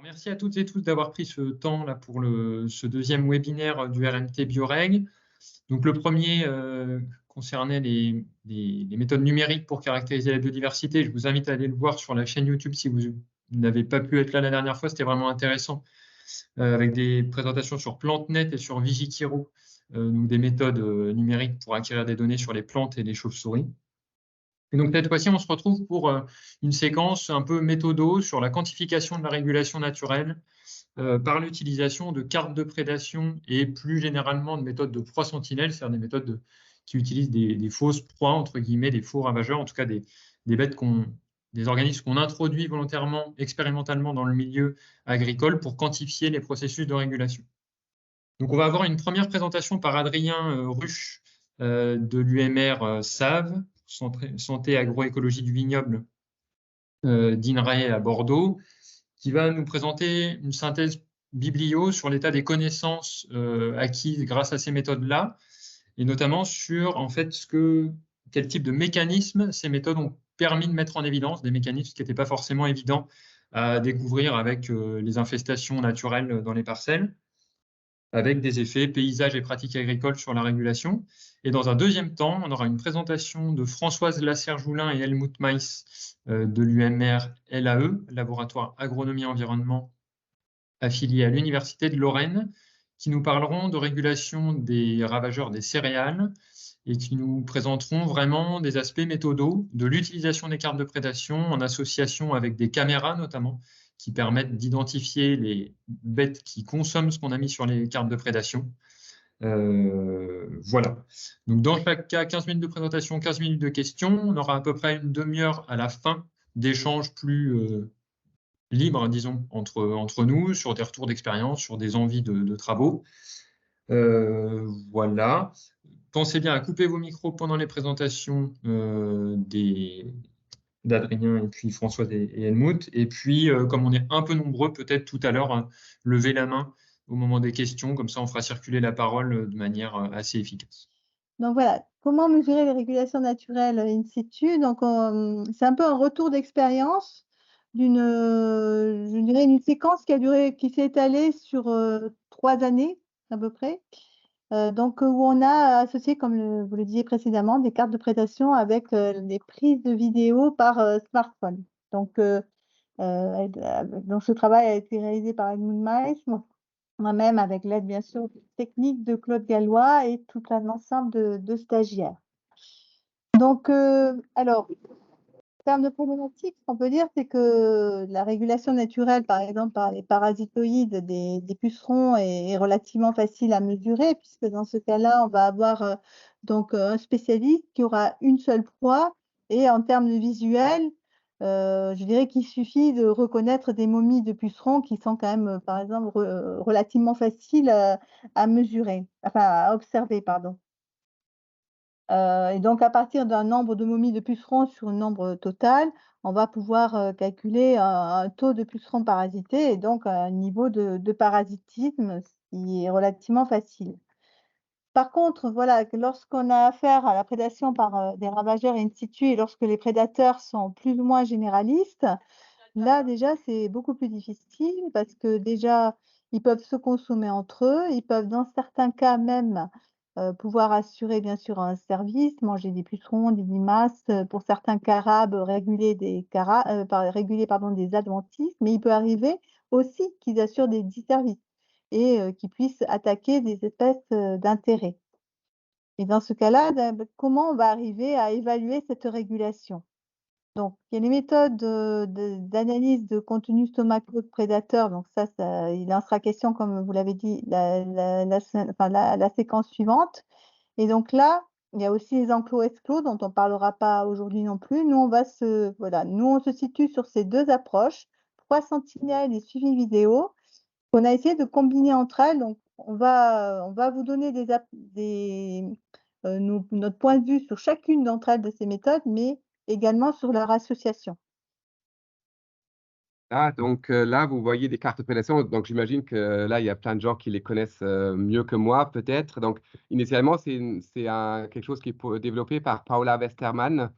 Merci à toutes et tous d'avoir pris ce temps là pour ce deuxième webinaire du RMT Bioreg. Donc le premier concernait les méthodes numériques pour caractériser la biodiversité. Je vous invite à aller le voir sur la chaîne YouTube si vous n'avez pas pu être là la dernière fois. C'était vraiment intéressant avec des présentations sur PlanteNet et sur Vigikiro, donc des méthodes numériques pour acquérir des données sur les plantes et les chauves-souris. Et donc cette fois-ci, on se retrouve pour une séquence un peu méthodo sur la quantification de la régulation naturelle par l'utilisation de cartes de prédation et plus généralement de méthodes de proie sentinelle, c'est-à-dire des méthodes qui utilisent des fausses proies, entre guillemets, des faux ravageurs, en tout cas des bêtes des organismes qu'on introduit volontairement, expérimentalement dans le milieu agricole pour quantifier les processus de régulation. Donc on va avoir une première présentation par Adrien Ruche de l'UMR SAV, Santé Agroécologie du Vignoble d'INRAE à Bordeaux, qui va nous présenter une synthèse biblio sur l'état des connaissances acquises grâce à ces méthodes-là, et notamment sur en fait quel type de mécanismes ces méthodes ont permis de mettre en évidence, des mécanismes qui n'étaient pas forcément évidents à découvrir avec les infestations naturelles dans les parcelles, avec des effets paysages et pratiques agricoles sur la régulation. Et dans un deuxième temps, on aura une présentation de Françoise Lasserre-Joulin et Helmut Meiss de l'UMR LAE, Laboratoire Agronomie Environnement, affilié à l'Université de Lorraine, qui nous parleront de régulation des ravageurs des céréales et qui nous présenteront vraiment des aspects méthodaux de l'utilisation des cartes de prédation en association avec des caméras notamment, qui permettent d'identifier les bêtes qui consomment ce qu'on a mis sur les cartes de prédation. Voilà. Donc, dans chaque cas, 15 minutes de présentation, 15 minutes de questions. On aura à peu près une demi-heure à la fin d'échanges plus libres, disons, entre nous, sur des retours d'expérience, sur des envies de travaux. Voilà. Pensez bien à couper vos micros pendant les présentations d'Adrien et puis Françoise et Helmut. Et puis, comme on est un peu nombreux, peut-être tout à l'heure, lever la main au moment des questions. Comme ça, on fera circuler la parole de manière assez efficace. Donc voilà, comment mesurer les régulations naturelles in situ? Donc, c'est un peu un retour d'expérience d'une, je dirais, une séquence qui s'est étalée sur 3 années à peu près. Donc, où on a associé, comme vous le disiez précédemment, des cartes de prédation avec des prises de vidéo par smartphone. Donc, ce travail a été réalisé par Edmund Miles, moi-même avec l'aide bien sûr technique de Claude Gallois et tout un ensemble de stagiaires. Donc, alors, en termes de problématiques, ce qu'on peut dire, c'est que la régulation naturelle, par exemple par les parasitoïdes des pucerons, est relativement facile à mesurer, puisque dans ce cas-là, on va avoir donc un spécialiste qui aura une seule proie, et en termes de visuel, je dirais qu'il suffit de reconnaître des momies de pucerons qui sont quand même, par exemple, relativement faciles à mesurer, enfin à observer, pardon. Et donc à partir d'un nombre de momies de pucerons sur un nombre total, on va pouvoir calculer un taux de pucerons parasités et donc un niveau de parasitisme, ce qui est relativement facile. Par contre, voilà, que lorsqu'on a affaire à la prédation par des ravageurs in situ et lorsque les prédateurs sont plus ou moins généralistes, là déjà c'est beaucoup plus difficile parce que déjà, ils peuvent se consommer entre eux, ils peuvent dans certains cas même pouvoir assurer bien sûr un service, manger des pucerons, des limaces, pour certains carabes, réguler pardon, des adventices, mais il peut arriver aussi qu'ils assurent des disservices et qu'ils puissent attaquer des espèces d'intérêt. Et dans ce cas-là, comment on va arriver à évaluer cette régulation? Donc, il y a les méthodes d'analyse de contenu stomacaux de prédateurs, donc ça il en sera question, comme vous l'avez dit, la séquence suivante. Et donc là, il y a aussi les enclos-exclos dont on ne parlera pas aujourd'hui non plus. Nous, on se situe sur ces 2 approches, proie sentinelle et suivi vidéo, qu'on a essayé de combiner entre elles. Donc on va vous donner notre point de vue sur chacune d'entre elles de ces méthodes, mais également sur leur association. Ah, donc là, vous voyez des cartes de prédation. Donc, j'imagine que là, il y a plein de gens qui les connaissent mieux que moi, peut-être. Donc, initialement, c'est quelque chose qui est développé par Paula Westermann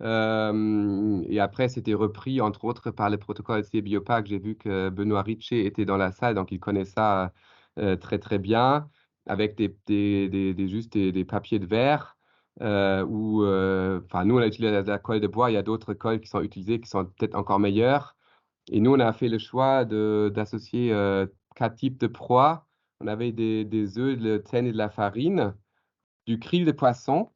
Et après, c'était repris, entre autres, par le protocole C-Biopac. J'ai vu que Benoît Richer était dans la salle, donc il connaît ça très, très bien, avec juste des papiers de verre. Enfin, nous, on a utilisé la colle de bois. Il y a d'autres colles qui sont utilisées, qui sont peut-être encore meilleures. Et nous, on a fait le choix d'associer 4 types de proies. On avait des œufs, de la thym et de la farine, du krill de poisson.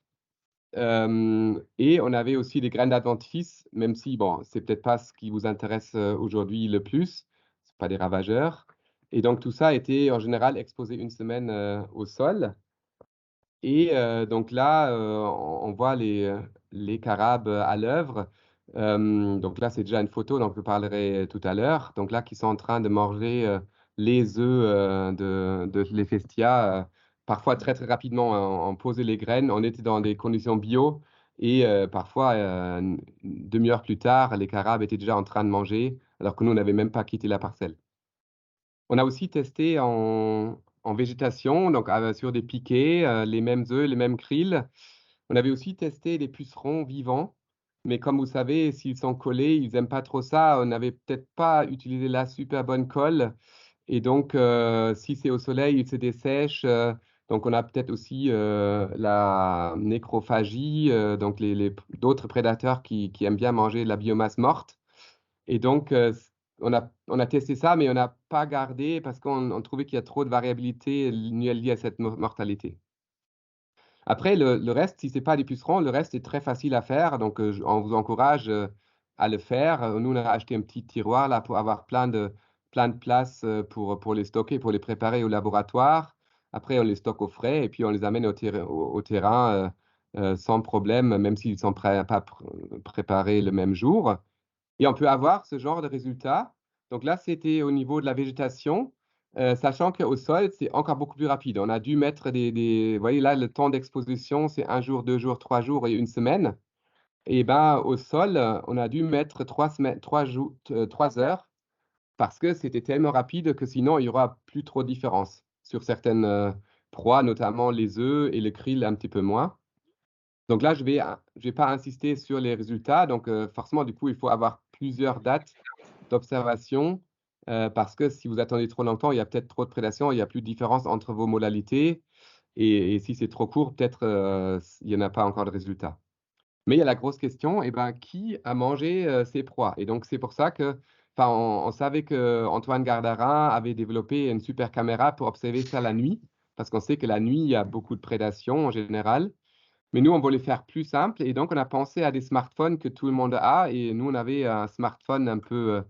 Et on avait aussi des graines d'adventice, même si, bon, c'est peut-être pas ce qui vous intéresse aujourd'hui le plus, c'est pas des ravageurs. Et donc, tout ça a été en général exposé une semaine au sol. Et donc là, on voit les carabes à l'œuvre. Donc là, c'est déjà une photo, donc je parlerai tout à l'heure. Donc là, qui sont en train de manger les œufs de l'Héphaestia, parfois très très rapidement. On posait les graines, on était dans des conditions bio et parfois, une demi-heure plus tard, les carabes étaient déjà en train de manger, alors que nous, on n'avait même pas quitté la parcelle. On a aussi testé en végétation, donc sur des piquets, les mêmes œufs, les mêmes krills. On avait aussi testé des pucerons vivants, mais comme vous savez, s'ils sont collés, ils n'aiment pas trop ça. On n'avait peut-être pas utilisé la super bonne colle. Et donc, si c'est au soleil, ils se dessèchent. Donc, on a peut-être aussi la nécrophagie, donc d'autres prédateurs qui aiment bien manger la biomasse morte. Et donc, on a testé ça, mais on n'a pas gardé parce qu'on trouvait qu'il y a trop de variabilité liée à cette mortalité. Après, le reste, si ce n'est pas des pucerons, le reste est très facile à faire. Donc, on vous encourage à le faire. Nous, on a acheté un petit tiroir là pour avoir plein de place pour les stocker, pour les préparer au laboratoire. Après, on les stocke au frais et puis on les amène au terrain sans problème, même s'ils ne sont pas préparés le même jour. Et on peut avoir ce genre de résultat. Donc là, c'était au niveau de la végétation, sachant qu'au sol, c'est encore beaucoup plus rapide. On a dû mettre vous voyez là, le temps d'exposition, c'est 1 jour, 2 jours, 3 jours et 1 semaine. Et ben au sol, on a dû mettre 3 semaines, 3 heures, parce que c'était tellement rapide que sinon, il n'y aura plus trop de différence sur certaines proies, notamment les œufs et le krill un petit peu moins. Donc là, je vais pas insister sur les résultats. Donc forcément, du coup, il faut avoir plusieurs dates d'observation parce que si vous attendez trop longtemps, il y a peut-être trop de prédation, il n'y a plus de différence entre vos modalités. Et si c'est trop court, peut-être il n'y en a pas encore de résultats. Mais il y a la grosse question, eh ben, qui a mangé ces proies? Et donc, c'est pour ça que, enfin, on savait que Antoine Gardarin avait développé une super caméra pour observer ça la nuit, parce qu'on sait que la nuit, il y a beaucoup de prédation en général. Mais nous, on voulait faire plus simple et donc on a pensé à des smartphones que tout le monde a. Et nous, on avait un smartphone un peu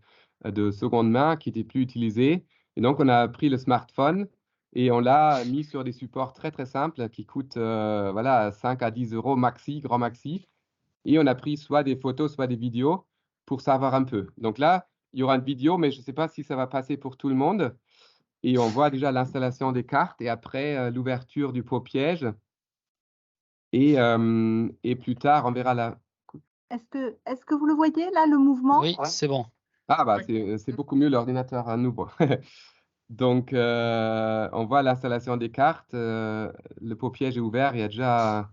de seconde main qui était plus utilisé. Et donc, on a pris le smartphone et on l'a mis sur des supports très, très simples qui coûtent voilà, 5 à 10 euros maxi, grand maxi. Et on a pris soit des photos, soit des vidéos pour savoir un peu. Donc là, il y aura une vidéo, mais je ne sais pas si ça va passer pour tout le monde. Et on voit déjà l'installation des cartes et après l'ouverture du pot piège. Et plus tard, on verra la. Est-ce que vous le voyez là, le mouvement? Oui, c'est bon. Ah, bah, c'est beaucoup mieux l'ordinateur à nouveau. Donc, on voit l'installation des cartes. Le pot piège est ouvert. Il y a déjà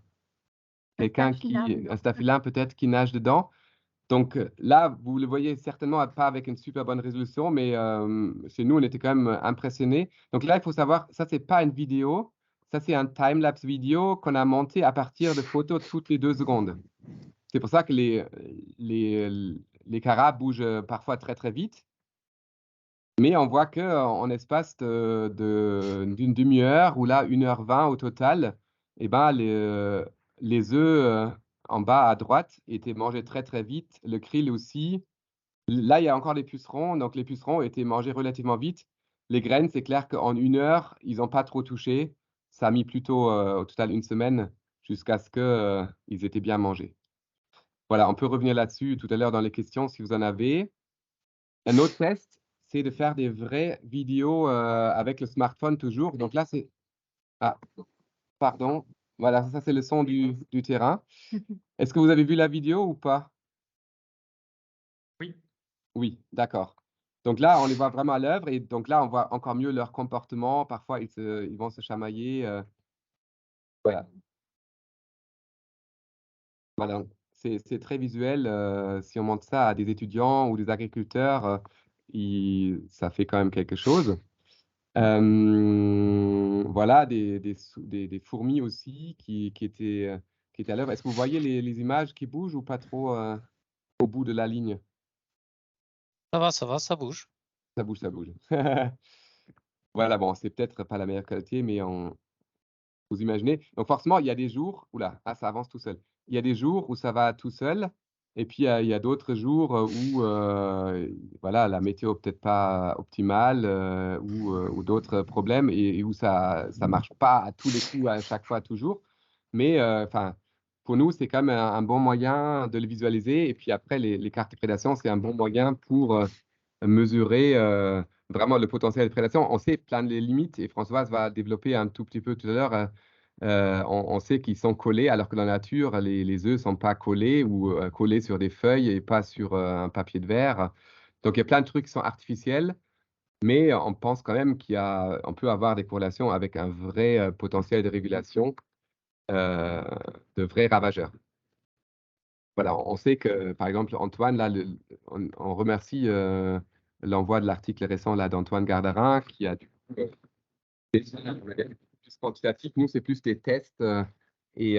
quelqu'un un staphylin peut-être, qui nage dedans. Donc là, vous le voyez certainement pas avec une super bonne résolution, mais chez nous, on était quand même impressionnés. Donc là, il faut savoir, ça, c'est pas une vidéo. Ça, c'est un time-lapse vidéo qu'on a monté à partir de photos toutes les 2 secondes. C'est pour ça que les carabes bougent parfois très, très vite. Mais on voit qu'en espace d'une demi-heure, ou là, 1h20 au total, eh ben, les œufs en bas à droite étaient mangés très, très vite. Le krill aussi. Là, il y a encore les pucerons. Donc, les pucerons étaient mangés relativement vite. Les graines, c'est clair qu'en 1 heure, ils n'ont pas trop touché. Ça a mis plutôt au total 1 semaine jusqu'à ce qu'ils étaient bien mangés. Voilà, on peut revenir là-dessus tout à l'heure dans les questions si vous en avez. Un autre test, c'est de faire des vraies vidéos avec le smartphone toujours. Donc là, c'est... Ah, pardon. Voilà, ça c'est le son du terrain. Est-ce que vous avez vu la vidéo ou pas? Oui. Oui, d'accord. Donc là, on les voit vraiment à l'œuvre et donc là, on voit encore mieux leur comportement. Parfois, ils vont se chamailler. Voilà. Voilà. c'est très visuel. Si on montre ça à des étudiants ou des agriculteurs, ça fait quand même quelque chose. Voilà, des fourmis aussi qui étaient à l'œuvre. Est-ce que vous voyez les images qui bougent ou pas trop au bout de la ligne? Ça va, ça bouge. Ça bouge, ça bouge. Voilà, bon, c'est peut-être pas la meilleure qualité, mais vous imaginez. Donc forcément, il y a des jours, oula, ah, ça avance tout seul. Il y a des jours où ça va tout seul, et puis il y a d'autres jours où voilà, la météo peut-être pas optimale ou d'autres problèmes et où ça marche pas à tous les coups, à chaque fois, toujours. Mais enfin, pour nous, c'est quand même un bon moyen de le visualiser. Et puis après, les cartes de prédation, c'est un bon moyen pour mesurer vraiment le potentiel de prédation. On sait plein de les limites et Françoise va développer un tout petit peu tout à l'heure. On sait qu'ils sont collés alors que dans la nature, les œufs ne sont pas collés ou collés sur des feuilles et pas sur un papier de verre. Donc il y a plein de trucs qui sont artificiels, mais on pense quand même on peut avoir des corrélations avec un vrai potentiel de régulation de vrais ravageurs. Voilà, on sait que, par exemple, Antoine, là, on remercie l'envoi de l'article récent là, d'Antoine Gardarin, qui a du coup, plus quantitatif. Nous, c'est plus des tests et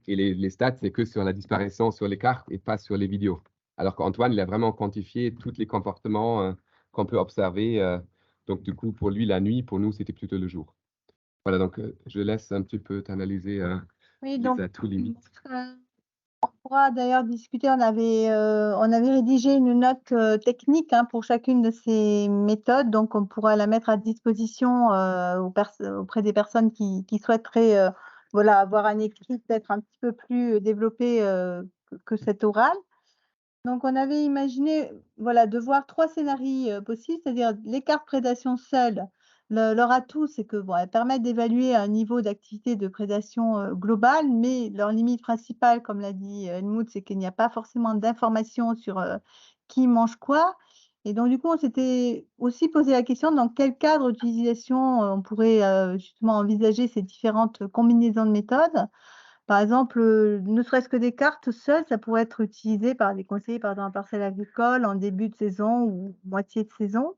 les stats, c'est que sur la disparition sur les cartes et pas sur les vidéos. Alors qu'Antoine, il a vraiment quantifié tous les comportements qu'on peut observer. Donc, du coup, pour lui, la nuit, pour nous, c'était plutôt le jour. Voilà, donc je laisse un petit peu t'analyser Oui, les donc, atouts limites. on pourra d'ailleurs discuter. On avait rédigé une note technique pour chacune de ces méthodes. Donc, on pourra la mettre à disposition auprès des personnes qui souhaiteraient voilà, avoir un écrit peut-être un petit peu plus développé que cet oral. Donc, on avait imaginé voilà, de voir 3 scénarios possibles, c'est-à-dire les cartes prédation seules. Leur atout, c'est que bon, elles permettent d'évaluer un niveau d'activité de prédation globale, mais leur limite principale, comme l'a dit Helmut, c'est qu'il n'y a pas forcément d'informations sur qui mange quoi. Et donc, du coup, on s'était aussi posé la question dans quel cadre d'utilisation on pourrait justement envisager ces différentes combinaisons de méthodes. Par exemple, ne serait-ce que des cartes seules, ça pourrait être utilisé par des conseillers, par exemple, en parcelle agricole, en début de saison ou moitié de saison.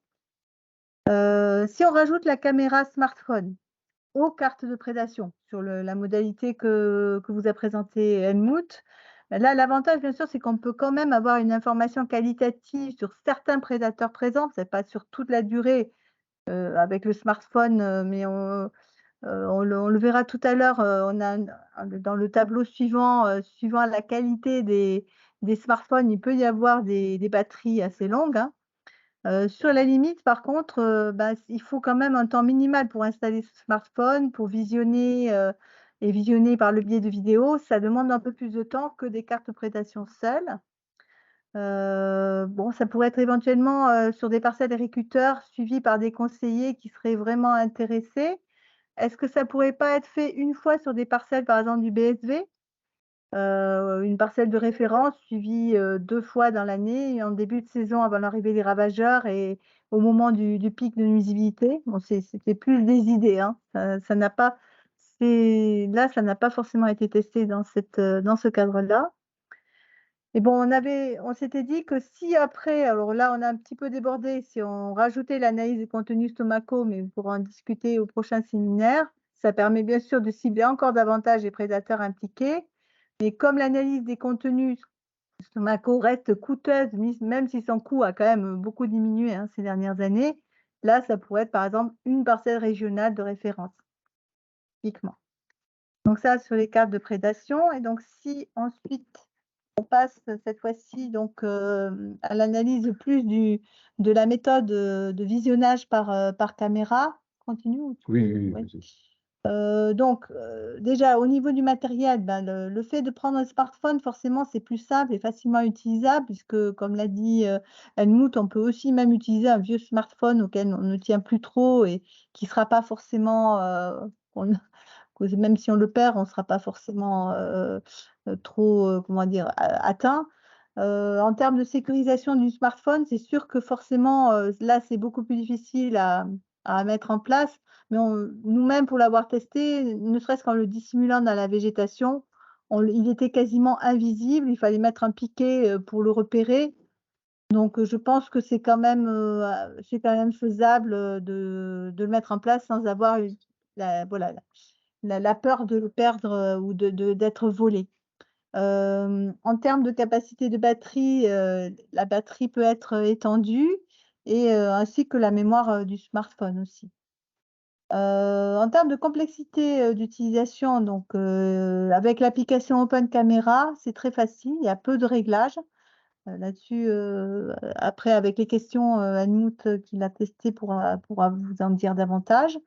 Si on rajoute la caméra smartphone aux cartes de prédation sur la modalité que vous a présentée Helmut, là, l'avantage, bien sûr, c'est qu'on peut quand même avoir une information qualitative sur certains prédateurs présents, c'est pas sur toute la durée avec le smartphone, mais on le verra tout à l'heure, on a dans le tableau suivant, suivant la qualité des smartphones, il peut y avoir des batteries assez longues, hein. Sur la limite, par contre, il faut quand même un temps minimal pour installer ce smartphone, pour visionner et visionner par le biais de vidéos. Ça demande un peu plus de temps que des cartes prédation seules. Bon, ça pourrait être éventuellement sur des parcelles agriculteurs suivies par des conseillers qui seraient vraiment intéressés. Est-ce que ça pourrait pas être fait une fois sur des parcelles, par exemple, du BSV? Une parcelle de référence suivie 2 fois dans l'année, en début de saison avant l'arrivée des ravageurs et au moment du pic de nuisibilité. Bon, c'était plus des idées, hein. Ça n'a pas ça n'a pas forcément été testé dans ce cadre-là. Et bon, on s'était dit que si après, alors là, on a un petit peu débordé, si on rajoutait l'analyse des contenus stomacaux, mais on pourra en discuter au prochain séminaire, ça permet bien sûr de cibler encore davantage les prédateurs impliqués. Mais comme l'analyse des contenus stomacaux reste coûteuse, même si son coût a quand même beaucoup diminué ces dernières années, là, ça pourrait être par exemple une parcelle régionale de référence, typiquement. Donc ça, sur les cartes de prédation. Et donc, si ensuite on passe cette fois-ci donc à l'analyse plus de la méthode de visionnage par caméra. Continue ou Oui. donc déjà au niveau du matériel, le fait de prendre un smartphone, forcément, c'est plus simple et facilement utilisable puisque, comme l'a dit Helmut, on peut aussi même utiliser un vieux smartphone auquel on ne tient plus trop et qui ne sera pas forcément, même si on le perd, on ne sera pas forcément trop, comment dire, atteint. En termes de sécurisation du smartphone, c'est sûr que forcément, là, c'est beaucoup plus difficile à mettre en place. Mais nous-mêmes, pour l'avoir testé, ne serait-ce qu'en le dissimulant dans la végétation, il était quasiment invisible, il fallait mettre un piquet pour le repérer. Donc, je pense que c'est quand même faisable de le mettre en place sans avoir la peur de le perdre ou d'être volé. En termes de capacité de batterie, la batterie peut être étendue et ainsi que la mémoire du smartphone aussi. En termes de complexité d'utilisation, donc avec l'application Open Camera, c'est très facile, il y a peu de réglages. Là-dessus, après avec les questions, Helmut qui l'a testé pourra vous en dire davantage.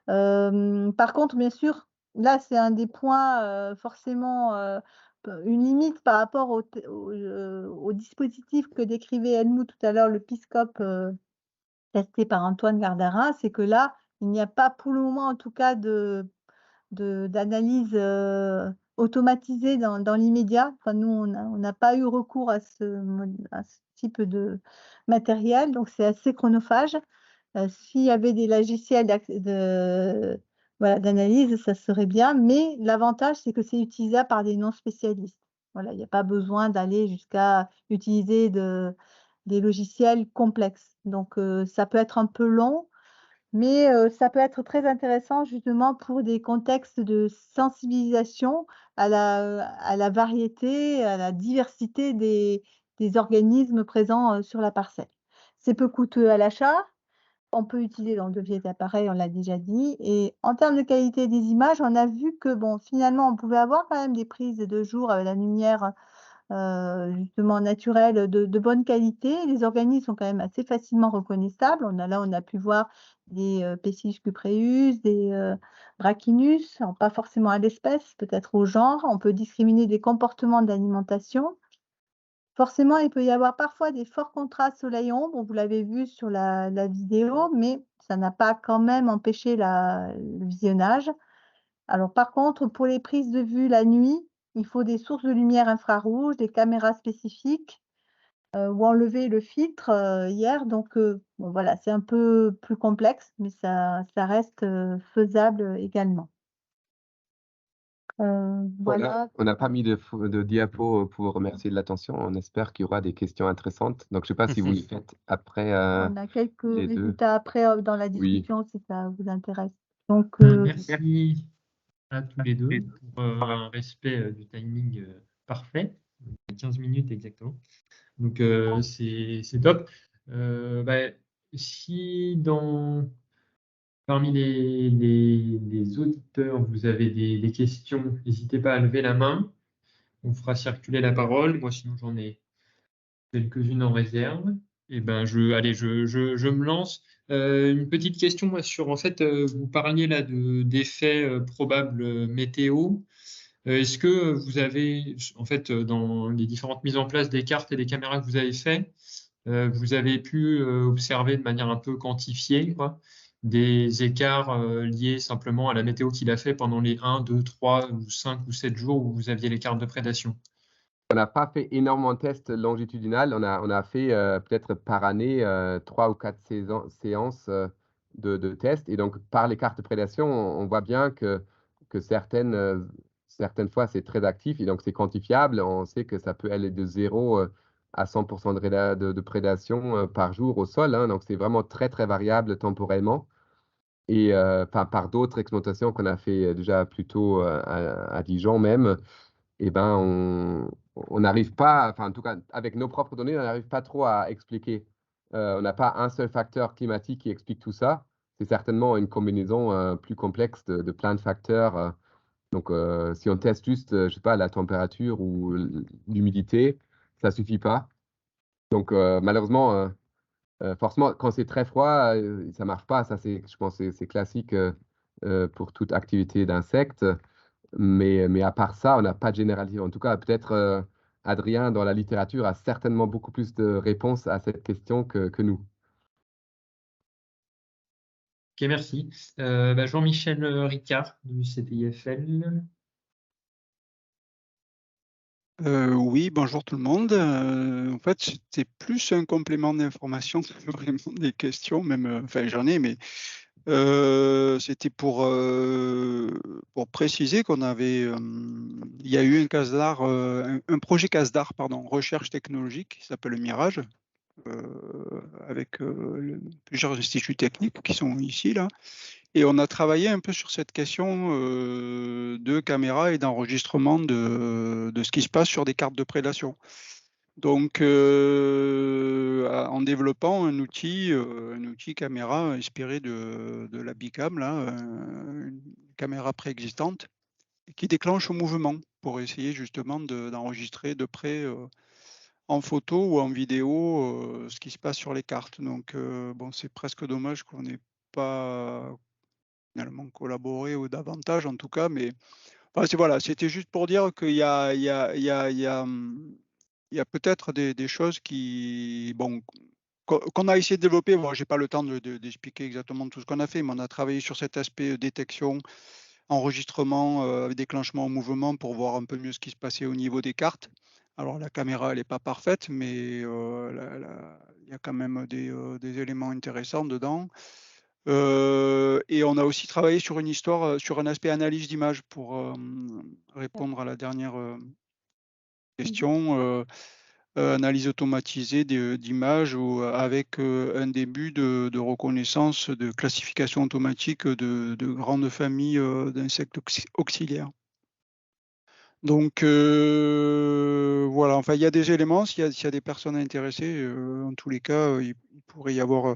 Par contre, bien sûr, là, c'est un des points forcément une limite par rapport au dispositif que décrivait Helmut tout à l'heure, le Piscope testé par Antoine Gardarin, c'est que là, il n'y a pas pour le moment en tout cas d'analyse automatisée dans l'immédiat. Enfin, nous, on n'a pas eu recours à ce type de matériel, donc c'est assez chronophage. S'il y avait des logiciels d'analyse, ça serait bien, mais l'avantage, c'est que c'est utilisable par des non-spécialistes. Voilà, il n'y a pas besoin d'aller jusqu'à utiliser des logiciels complexes. Donc, ça peut être un peu long, mais ça peut être très intéressant justement pour des contextes de sensibilisation à la variété, à la diversité des organismes présents sur la parcelle. C'est peu coûteux à l'achat. On peut utiliser dans le devis d'appareil, on l'a déjà dit. Et en termes de qualité des images, on a vu que bon, finalement, on pouvait avoir quand même des prises de jour avec la lumière justement naturelle de bonne qualité. Les organismes sont quand même assez facilement reconnaissables. On a pu voir des Pessis cupreus, des Brachinus, pas forcément à l'espèce, peut-être au genre. On peut discriminer des comportements d'alimentation. Forcément, il peut y avoir parfois des forts contrastes soleil-ombre, vous l'avez vu sur la vidéo, mais ça n'a pas quand même empêché le visionnage. Alors par contre, pour les prises de vue la nuit, il faut des sources de lumière infrarouge, des caméras spécifiques ou enlever le filtre hier. Donc bon, voilà, c'est un peu plus complexe, mais ça reste faisable également. Voilà. On n'a pas mis de diapo pour vous remercier de l'attention. On espère qu'il y aura des questions intéressantes. Donc, je ne sais pas si vous les faites après. On a quelques les deux. résultats après dans la Oui. discussion si ça vous intéresse. Donc, Merci à tous les deux pour un respect du timing parfait, 15 minutes exactement. Donc, c'est top. Si parmi les auditeurs, vous avez des questions, n'hésitez pas à lever la main. On fera circuler la parole. Moi, sinon, j'en ai quelques-unes en réserve. Et ben, je me lance. Une petite question moi, sur, en fait, vous parliez là d'effets probables météo. Est-ce que vous avez, en fait, dans les différentes mises en place des cartes et des caméras que vous avez fait, vous avez pu observer de manière un peu quantifiée, quoi, des écarts liés simplement à la météo qu'il a fait pendant les 1, 2, 3 ou 5 ou 7 jours où vous aviez les cartes de prédation? On n'a pas fait énormément de tests longitudinales. On a fait peut-être par année 3 ou 4 séances de tests. Et donc, par les cartes de prédation, on voit bien que certaines fois, c'est très actif et donc c'est quantifiable. On sait que ça peut aller de 0 à 100% de prédation par jour au sol, hein. Donc, c'est vraiment très, très variable temporellement. Et par d'autres expérimentations qu'on a fait déjà plus tôt à Dijon même, eh ben, on n'arrive pas, enfin en tout cas avec nos propres données, on n'arrive pas trop à expliquer. On n'a pas un seul facteur climatique qui explique tout ça. C'est certainement une combinaison plus complexe de plein de facteurs. Donc si on teste juste, je sais pas, la température ou l'humidité, ça suffit pas. Donc malheureusement, forcément, quand c'est très froid, ça marche pas. Ça, je pense que c'est classique pour toute activité d'insectes. Mais à part ça, on n'a pas de généralité. En tout cas, peut-être Adrien, dans la littérature, a certainement beaucoup plus de réponses à cette question que nous. Ok, merci. Jean-Michel Ricard du CTIFL. Oui, bonjour tout le monde. En fait, c'était plus un complément d'information que vraiment des questions, même, enfin j'en ai, mais C'était pour préciser qu'on avait, il y a eu un CASDAR, un projet CASDAR, pardon, recherche technologique qui s'appelle Mirage, avec plusieurs instituts techniques qui sont ici là. Et on a travaillé un peu sur cette question de caméra et d'enregistrement de ce qui se passe sur des cartes de prédation. Donc, en développant un outil caméra inspiré de la Bicam, là, une caméra préexistante, qui déclenche au mouvement pour essayer justement d'enregistrer de près en photo ou en vidéo ce qui se passe sur les cartes. Donc, bon, c'est presque dommage qu'on n'ait pas finalement collaboré ou davantage en tout cas, mais enfin, voilà, c'était juste pour dire qu'il y a, il y a peut-être des choses qui, bon, qu'on a essayé de développer. Bon, j'ai pas le temps d'expliquer exactement tout ce qu'on a fait, mais on a travaillé sur cet aspect détection, enregistrement, déclenchement au mouvement pour voir un peu mieux ce qui se passait au niveau des cartes. Alors la caméra, elle n'est pas parfaite, mais il y a quand même des éléments intéressants dedans. Et on a aussi travaillé sur une histoire, sur un aspect analyse d'image pour répondre à la dernière question. Analyse automatisée d'images ou avec un début de reconnaissance, de classification automatique de grandes familles d'insectes auxiliaires. Donc voilà, enfin il y a des éléments, s'il y a des personnes intéressées, en tous les cas, il pourrait y avoir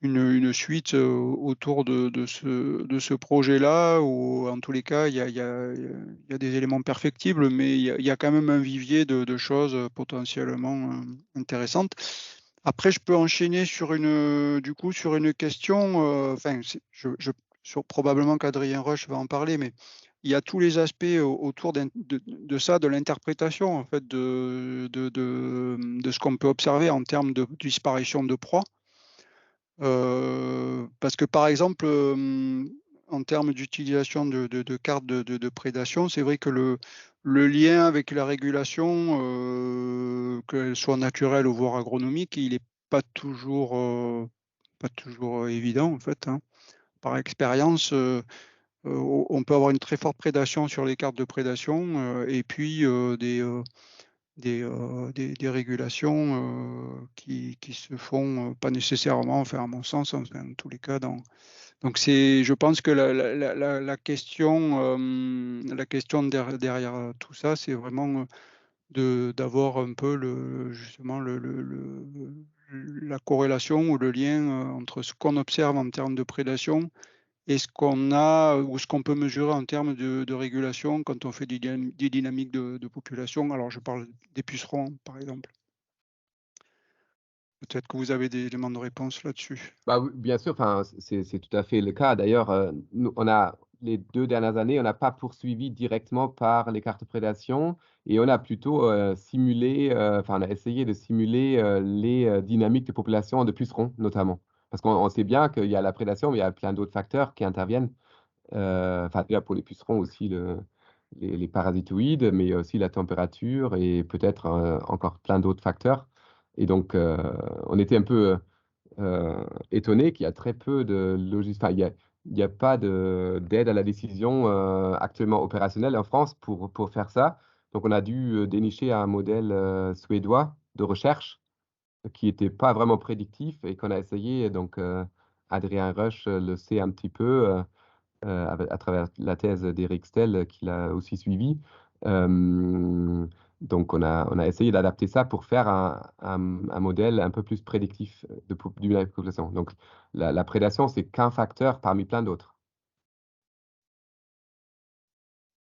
une suite autour de ce projet-là, ou en tous les cas, il y a des éléments perfectibles, mais il y a quand même un vivier de choses potentiellement intéressantes. Après, je peux enchaîner sur du coup, sur une question, enfin, probablement qu'Adrien Roche va en parler, mais il y a tous les aspects autour de ça, de l'interprétation, en fait, de ce qu'on peut observer en termes de disparition de proies. Parce que par exemple, en termes d'utilisation de cartes de prédation, c'est vrai que le lien avec la régulation, qu'elle soit naturelle ou voire agronomique, il n'est pas toujours, évident en fait, hein. Par expérience, on peut avoir une très forte prédation sur les cartes de prédation et puis des régulations qui se font pas nécessairement, enfin à mon sens, enfin, en tous les cas. Donc je pense que la question derrière tout ça, c'est vraiment d'avoir un peu justement la corrélation ou le lien entre ce qu'on observe en termes de prédation et ce qu'on a ou ce qu'on peut mesurer en termes de régulation quand on fait des dynamiques de population. Alors, je parle des pucerons, par exemple. Peut-être que vous avez des éléments de réponse là-dessus. Bah, oui, bien sûr, enfin, c'est tout à fait le cas. D'ailleurs, les 2 dernières années, on n'a pas poursuivi directement par les cartes prédation et on a plutôt simulé, enfin, on a essayé de simuler les dynamiques de population de pucerons, notamment. Parce qu'on sait bien qu'il y a la prédation, mais il y a plein d'autres facteurs qui interviennent. Enfin, déjà pour les pucerons aussi, les parasitoïdes, mais aussi la température et peut-être encore plein d'autres facteurs. Et donc, on était un peu étonné qu'il y a très peu de logistique. Enfin, il n'y a pas d'aide à la décision actuellement opérationnelle en France pour faire ça. Donc, on a dû dénicher un modèle suédois de recherche qui n'était pas vraiment prédictif et qu'on a essayé. Donc, Adrien Rush le sait un petit peu à travers la thèse d'Eric Stell qu'il a aussi suivi. Donc, on a essayé d'adapter ça pour faire un modèle un peu plus prédictif du bien de la population. Donc, la prédation, c'est qu'un facteur parmi plein d'autres.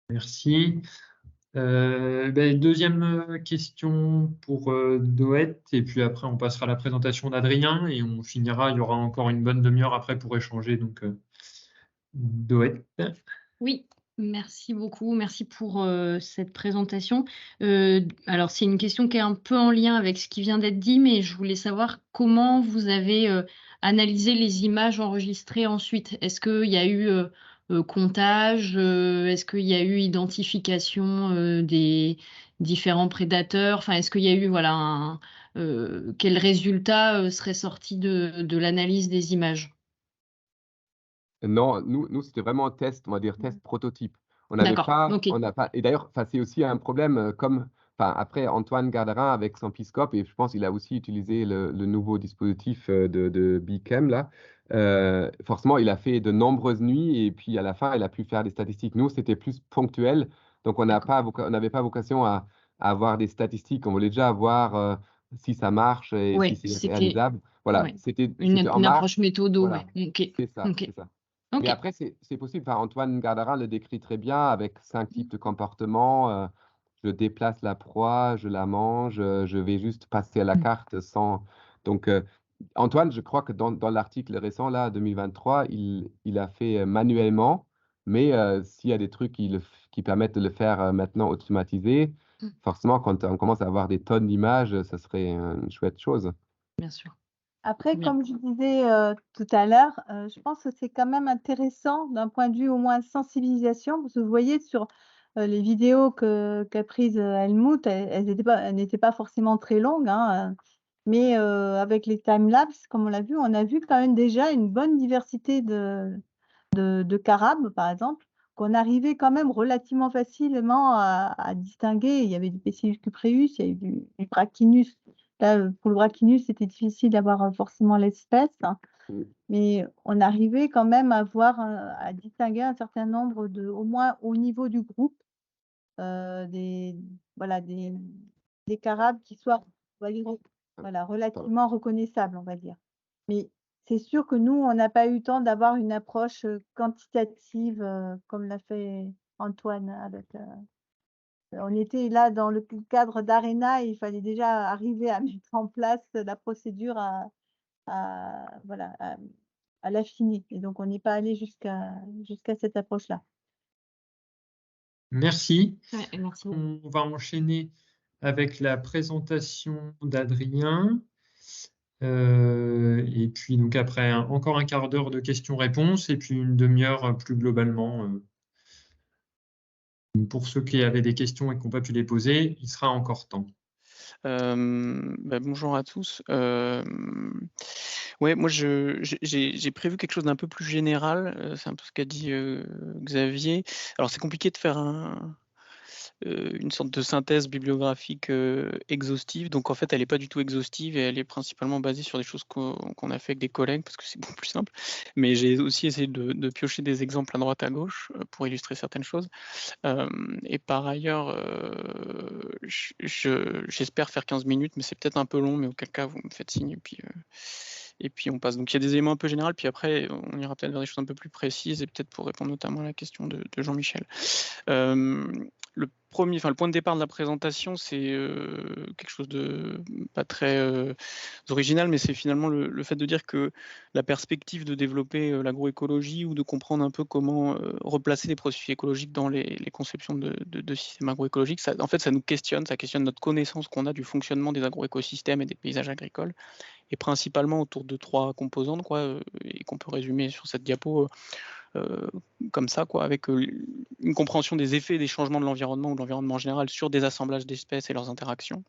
Merci. Deuxième question pour Doët, et puis après on passera à la présentation d'Adrien et on finira, il y aura encore une bonne demi-heure après pour échanger. Donc, Doët. Oui, merci beaucoup. Merci pour cette présentation. Alors, c'est une question qui est un peu en lien avec ce qui vient d'être dit, mais je voulais savoir comment vous avez analysé les images enregistrées ensuite. Est-ce qu'il y a eu comptage? Est-ce qu'il y a eu identification des différents prédateurs? Enfin, est-ce qu'il y a eu, voilà, quel résultat serait sorti de l'analyse des images? Non, nous c'était vraiment un test, on va dire test prototype. On n'avait D'accord, pas, ok. on n'a pas, et d'ailleurs, c'est aussi un problème après Antoine Garderin avec son Piscope, et je pense qu'il a aussi utilisé le nouveau dispositif de Bichem là. Forcément, il a fait de nombreuses nuits et puis à la fin, il a pu faire des statistiques. Nous, c'était plus ponctuel, donc on n'avait pas vocation à avoir des statistiques. On voulait déjà voir si ça marche et si Ouais, c'est c'était réalisable. Voilà, ouais. c'était en Une approche marche. méthodo, Voilà, ouais. Ok, c'est ça, ok, c'est ça. Mais ok. après, c'est possible. Enfin, Antoine Gardarin le décrit très bien avec 5 types de comportements. Je déplace la proie, je la mange, je vais juste passer à la carte sans. Donc, Antoine, je crois que dans l'article récent, là, 2023, il a fait manuellement. Mais s'il y a des trucs qui permettent de le faire maintenant automatisé, forcément, quand on commence à avoir des tonnes d'images, ça serait une chouette chose. Bien sûr. Après, Bien. comme je disais tout à l'heure, je pense que c'est quand même intéressant d'un point de vue au moins sensibilisation, parce que vous voyez sur les vidéos qu'a prises Helmut, elles n'étaient pas forcément très longues, hein, mais avec les timelapses, comme on l'a vu, on a vu quand même déjà une bonne diversité de carabes, par exemple, qu'on arrivait quand même relativement facilement à distinguer. Il y avait du Pessilus cupreus, il y avait du Brachinus. Là, pour le Brachinus, c'était difficile d'avoir forcément l'espèce, hein, mais on arrivait quand même à voir, à distinguer un certain nombre au moins au niveau du groupe, des carabes qui soient, on va dire, voilà, relativement reconnaissables, on va dire. Mais c'est sûr que nous, on n'a pas eu le temps d'avoir une approche quantitative comme l'a fait Antoine avec. On était là dans le cadre d'Arena et il fallait déjà arriver à mettre en place la procédure voilà, à l'affiner. Et donc, on n'est pas allé jusqu'à cette approche-là. Merci. Ouais, merci. On va enchaîner avec la présentation d'Adrien. Et puis, donc après, encore un quart d'heure de questions-réponses et puis une demi-heure plus globalement. Pour ceux qui avaient des questions et qui n'ont pas pu les poser, il sera encore temps. Bonjour à tous. Ouais, moi j'ai prévu quelque chose d'un peu plus général. C'est un peu ce qu'a dit Xavier. Alors c'est compliqué de faire une sorte de synthèse bibliographique exhaustive. Donc en fait, elle n'est pas du tout exhaustive et elle est principalement basée sur des choses qu'on a fait avec des collègues parce que c'est beaucoup plus simple. Mais j'ai aussi essayé de piocher des exemples à droite à gauche pour illustrer certaines choses. Et par ailleurs, j'espère faire 15 minutes, mais c'est peut-être un peu long, mais auquel cas vous me faites signe et puis on passe. Donc il y a des éléments un peu généraux, puis après on ira peut-être vers des choses un peu plus précises et peut-être pour répondre notamment à la question de Jean-Michel. Le point de départ de la présentation, c'est quelque chose de pas très original, mais c'est finalement le fait de dire que la perspective de développer l'agroécologie ou de comprendre un peu comment replacer les processus écologiques dans les conceptions de systèmes agroécologiques, ça nous questionne, ça questionne notre connaissance qu'on a du fonctionnement des agroécosystèmes et des paysages agricoles, et principalement autour de 3 composantes, et qu'on peut résumer sur cette diapo comme ça, avec une compréhension des effets des changements de l'environnement ou de l'environnement en général sur des assemblages d'espèces et leurs interactions,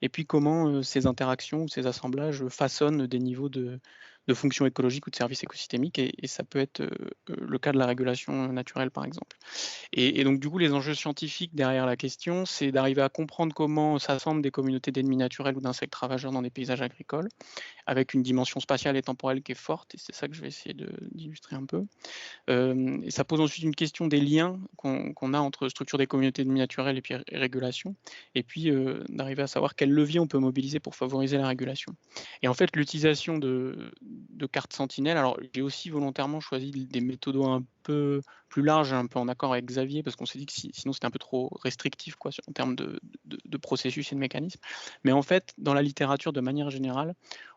et puis comment ces interactions ou ces assemblages façonnent des niveaux de fonctions écologiques ou de services écosystémiques, et ça peut être le cas de la régulation naturelle par exemple. Et donc du coup, les enjeux scientifiques derrière la question, c'est d'arriver à comprendre comment s'assemblent des communautés d'ennemis naturels ou d'insectes ravageurs dans des paysages agricoles, avec une dimension spatiale et temporelle qui est forte, et c'est ça que je vais essayer d'illustrer un peu. Et ça pose ensuite une question des liens qu'on a entre structure des communautés d'ennemis naturels et puis régulation, et puis d'arriver à savoir quels leviers on peut mobiliser pour favoriser la régulation. Et en fait, l'utilisation de cartes sentinelles, alors j'ai aussi volontairement choisi des méthodos un peu plus larges, un peu en accord avec Xavier, parce qu'on s'est dit que sinon c'était un peu trop restrictif en termes de processus et de mécanismes. Mais en fait, dans la littérature de manière générale,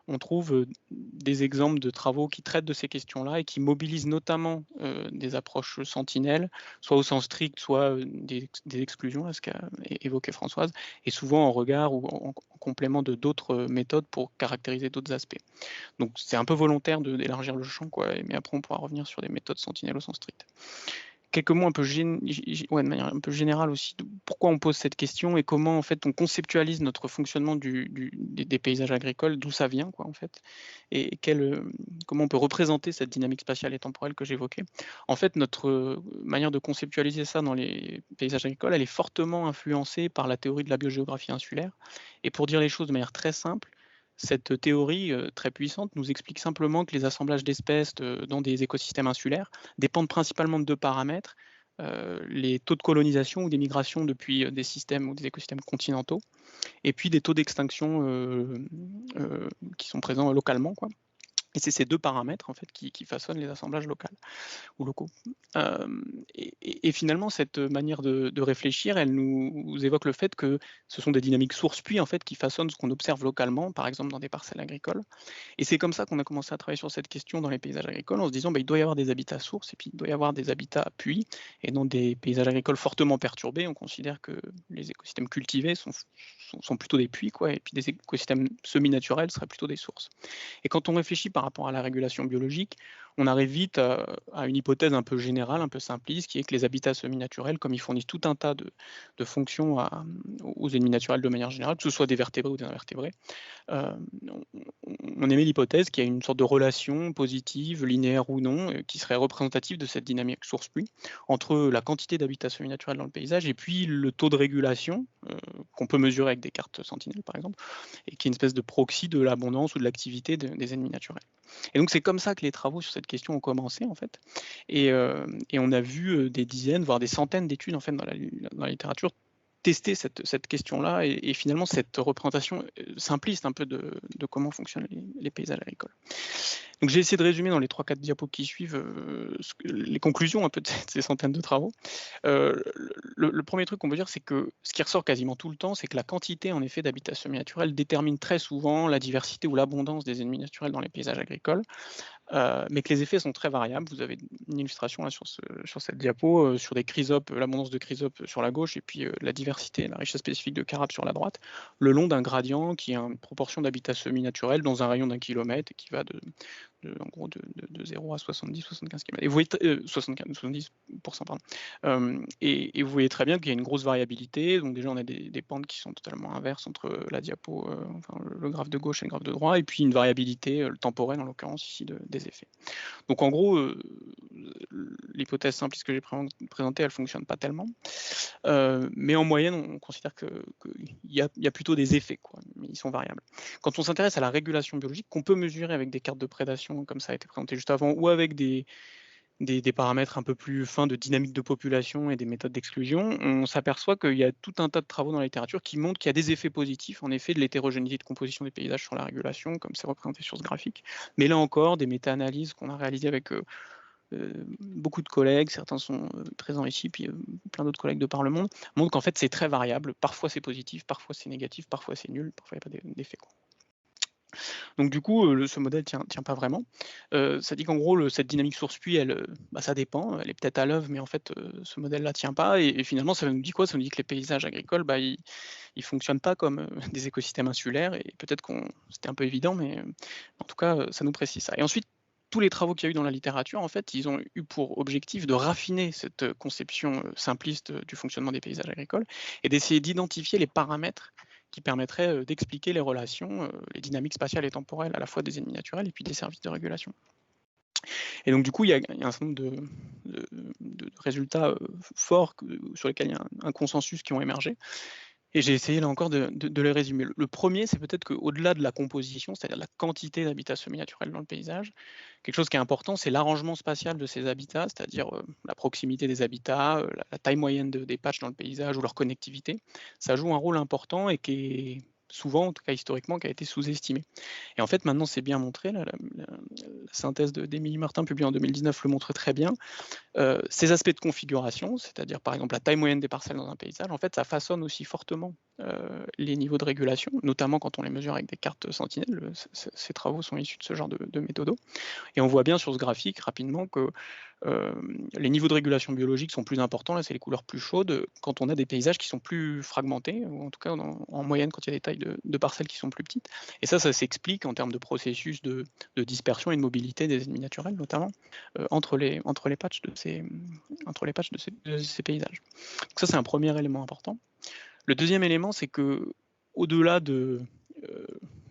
on trouve des exemples de travaux qui traitent de ces questions-là et qui mobilisent notamment des approches sentinelles, soit au sens strict, soit des exclusions, ce qu'a évoqué Françoise, et souvent en regard ou en complément de d'autres méthodes pour caractériser d'autres aspects. Donc c'est un peu volontaire d'élargir le champ, mais après on pourra revenir sur des méthodes sentinelles au sens strict. quelques mots un peu, de manière un peu générale aussi, de pourquoi on pose cette question et comment en fait on conceptualise notre fonctionnement des paysages agricoles, d'où ça vient quoi en fait, et comment on peut représenter cette dynamique spatiale et temporelle que j'évoquais. En fait, notre manière de conceptualiser ça dans les paysages agricoles, elle est fortement influencée par la théorie de la biogéographie insulaire. Et pour dire les choses de manière très simple, cette théorie très puissante nous explique simplement que les assemblages d'espèces dans des écosystèmes insulaires dépendent principalement de deux paramètres, les taux de colonisation ou d'émigration depuis des systèmes ou des écosystèmes continentaux, et puis des taux d'extinction qui sont présents localement, quoi. Et c'est ces deux paramètres en fait qui façonnent les assemblages locaux. Et finalement, cette manière de réfléchir, elle nous évoque le fait que ce sont des dynamiques source-puits en fait qui façonnent ce qu'on observe localement, par exemple dans des parcelles agricoles. Et c'est comme ça qu'on a commencé à travailler sur cette question dans les paysages agricoles, en se disant il doit y avoir des habitats sources et puis il doit y avoir des habitats puits. Et dans des paysages agricoles fortement perturbés, on considère que les écosystèmes cultivés sont plutôt des puits, quoi, et puis des écosystèmes semi-naturels seraient plutôt des sources. Et quand on réfléchit par rapport à la régulation biologique, on arrive vite à une hypothèse un peu générale, un peu simpliste, qui est que les habitats semi-naturels, comme ils fournissent tout un tas de fonctions aux ennemis naturels de manière générale, que ce soit des vertébrés ou des invertébrés, on émet l'hypothèse qu'il y a une sorte de relation positive, linéaire ou non, qui serait représentative de cette dynamique source-puits, entre la quantité d'habitats semi-naturels dans le paysage et puis le taux de régulation, qu'on peut mesurer avec des cartes Sentinel par exemple, et qui est une espèce de proxy de l'abondance ou de l'activité des ennemis naturels. Et donc c'est comme ça que les travaux sur cette question ont commencé en fait, et on a vu des dizaines, voire des centaines d'études en fait dans la littérature tester cette question-là et finalement cette représentation simpliste un peu de comment fonctionnent les paysages agricoles. Donc j'ai essayé de résumer dans les 3-4 diapos qui suivent les conclusions un peu de ces centaines de travaux. Le premier truc qu'on peut dire, c'est que ce qui ressort quasiment tout le temps, c'est que la quantité en effet d'habitats semi-naturels détermine très souvent la diversité ou l'abondance des ennemis naturels dans les paysages agricoles. Mais que les effets sont très variables. Vous avez une illustration là sur cette diapo, sur des chrysopes, l'abondance de chrysopes sur la gauche, et puis la diversité, la richesse spécifique de carapes sur la droite, le long d'un gradient qui a une proportion d'habitat semi-naturel dans un rayon d'1 kilomètre et qui va en gros de 0 à 70, 75 km. Et vous voyez, 70%, pardon. Et vous voyez très bien qu'il y a une grosse variabilité. Donc déjà, on a des pentes qui sont totalement inverses entre la diapo, enfin, le graphe de gauche et le graphe de droite, et puis une variabilité temporelle, en l'occurrence ici, des effets. Donc en gros, l'hypothèse simpliste que j'ai présentée, elle ne fonctionne pas tellement. Mais en moyenne, on considère qu'il y a plutôt des effets, quoi, mais ils sont variables. Quand on s'intéresse à la régulation biologique, qu'on peut mesurer avec des cartes de prédation, comme ça a été présenté juste avant, ou avec des paramètres un peu plus fins de dynamique de population et des méthodes d'exclusion, on s'aperçoit qu'il y a tout un tas de travaux dans la littérature qui montrent qu'il y a des effets positifs, en effet, de l'hétérogénéité de composition des paysages sur la régulation, comme c'est représenté sur ce graphique. Mais là encore, des méta-analyses qu'on a réalisées avec beaucoup de collègues, certains sont présents ici, puis plein d'autres collègues de par le monde, montrent qu'en fait c'est très variable. Parfois c'est positif, parfois c'est négatif, parfois c'est nul, parfois il n'y a pas d'effet. Donc du coup, ce modèle tient pas vraiment. Ça dit qu'en gros, cette dynamique source-puits, ça dépend, elle est peut-être à l'œuvre, mais en fait, ce modèle-là tient pas. Et finalement, ça nous dit quoi? Ça nous dit que les paysages agricoles, ils fonctionnent pas comme des écosystèmes insulaires. Et peut-être c'était un peu évident, mais en tout cas, ça nous précise ça. Et ensuite, tous les travaux qu'il y a eu dans la littérature, en fait, ils ont eu pour objectif de raffiner cette conception simpliste du fonctionnement des paysages agricoles et d'essayer d'identifier les paramètres qui permettrait d'expliquer les relations, les dynamiques spatiales et temporelles à la fois des ennemis naturels et puis des services de régulation. Et donc du coup, il y a un certain nombre de résultats forts sur lesquels il y a un consensus qui ont émergé. Et j'ai essayé là encore de les résumer. Le premier, c'est peut-être qu'au-delà de la composition, c'est-à-dire la quantité d'habitats semi-naturels dans le paysage, quelque chose qui est important, c'est l'arrangement spatial de ces habitats, c'est-à-dire la proximité des habitats, la taille moyenne des patchs dans le paysage ou leur connectivité. Ça joue un rôle important et qui est souvent, en tout cas historiquement, qui a été sous-estimé. Et en fait, maintenant, c'est bien montré, la synthèse d'Émilie Martin, publiée en 2019, le montre très bien. Ces aspects de configuration, c'est-à-dire par exemple la taille moyenne des parcelles dans un paysage, en fait, ça façonne aussi fortement les niveaux de régulation, notamment quand on les mesure avec des cartes Sentinelle. Ces travaux sont issus de ce genre de méthodo. Et on voit bien sur ce graphique rapidement que les niveaux de régulation biologique sont plus importants, là c'est les couleurs plus chaudes, quand on a des paysages qui sont plus fragmentés, ou en tout cas en moyenne quand il y a des tailles de parcelles qui sont plus petites. Et ça s'explique en termes de processus de dispersion et de mobilité des ennemis naturels, notamment entre les patchs de ces paysages. Donc ça c'est un premier élément important. Le deuxième élément, c'est que au-delà de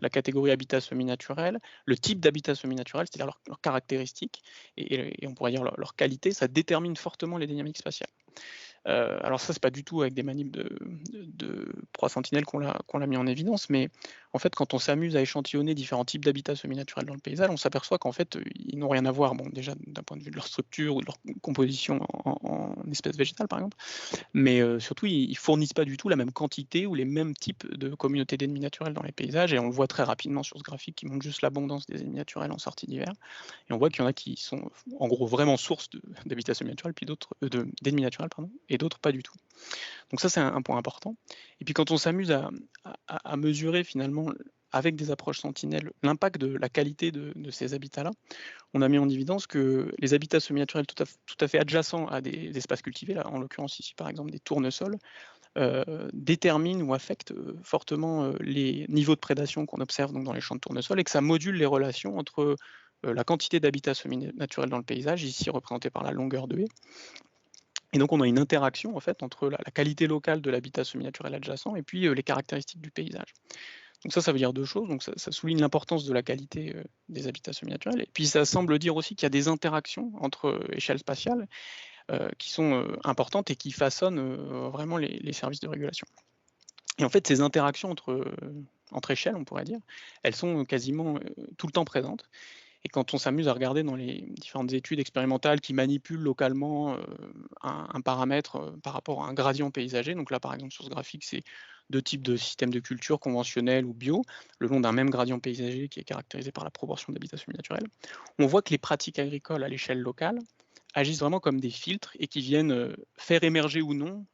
la catégorie habitat semi-naturel, le type d'habitat semi-naturel, c'est-à-dire leurs caractéristiques et on pourrait dire leur qualité, ça détermine fortement les dynamiques spatiales. Alors ça, c'est pas du tout avec des manips de proie sentinelle qu'on l'a mis en évidence, mais en fait, quand on s'amuse à échantillonner différents types d'habitats semi-naturels dans le paysage, on s'aperçoit qu'en fait, ils n'ont rien à voir, bon, déjà d'un point de vue de leur structure ou de leur composition en espèces végétales, par exemple, mais surtout, ils fournissent pas du tout la même quantité ou les mêmes types de communautés d'ennemis naturels dans les paysages, et on le voit très rapidement sur ce graphique qui montre juste l'abondance des ennemis naturels en sortie d'hiver, et on voit qu'il y en a qui sont en gros vraiment source d'habitats semi-naturels, puis d'autres d'ennemis naturels, pardon, et d'autres pas du tout. Donc ça, c'est un point important. Et puis quand on s'amuse à mesurer finalement avec des approches sentinelles l'impact de la qualité de ces habitats-là, on a mis en évidence que les habitats semi-naturels tout à fait adjacents à des espaces cultivés, là, en l'occurrence ici par exemple des tournesols, déterminent ou affectent fortement les niveaux de prédation qu'on observe donc, dans les champs de tournesol, et que ça module les relations entre la quantité d'habitats semi-naturels dans le paysage, ici représenté par la longueur de haie. Et donc on a une interaction en fait entre la qualité locale de l'habitat semi-naturel adjacent et puis les caractéristiques du paysage. Donc ça veut dire deux choses. Donc ça souligne l'importance de la qualité des habitats semi-naturels. Et puis ça semble dire aussi qu'il y a des interactions entre échelles spatiales qui sont importantes et qui façonnent vraiment les services de régulation. Et en fait, ces interactions entre échelles, on pourrait dire, elles sont quasiment tout le temps présentes. Et quand on s'amuse à regarder dans les différentes études expérimentales qui manipulent localement un paramètre par rapport à un gradient paysager, donc là par exemple sur ce graphique c'est deux types de systèmes de culture conventionnels ou bio, le long d'un même gradient paysager qui est caractérisé par la proportion d'habitat semi-naturel, on voit que les pratiques agricoles à l'échelle locale agissent vraiment comme des filtres et qui viennent faire émerger ou non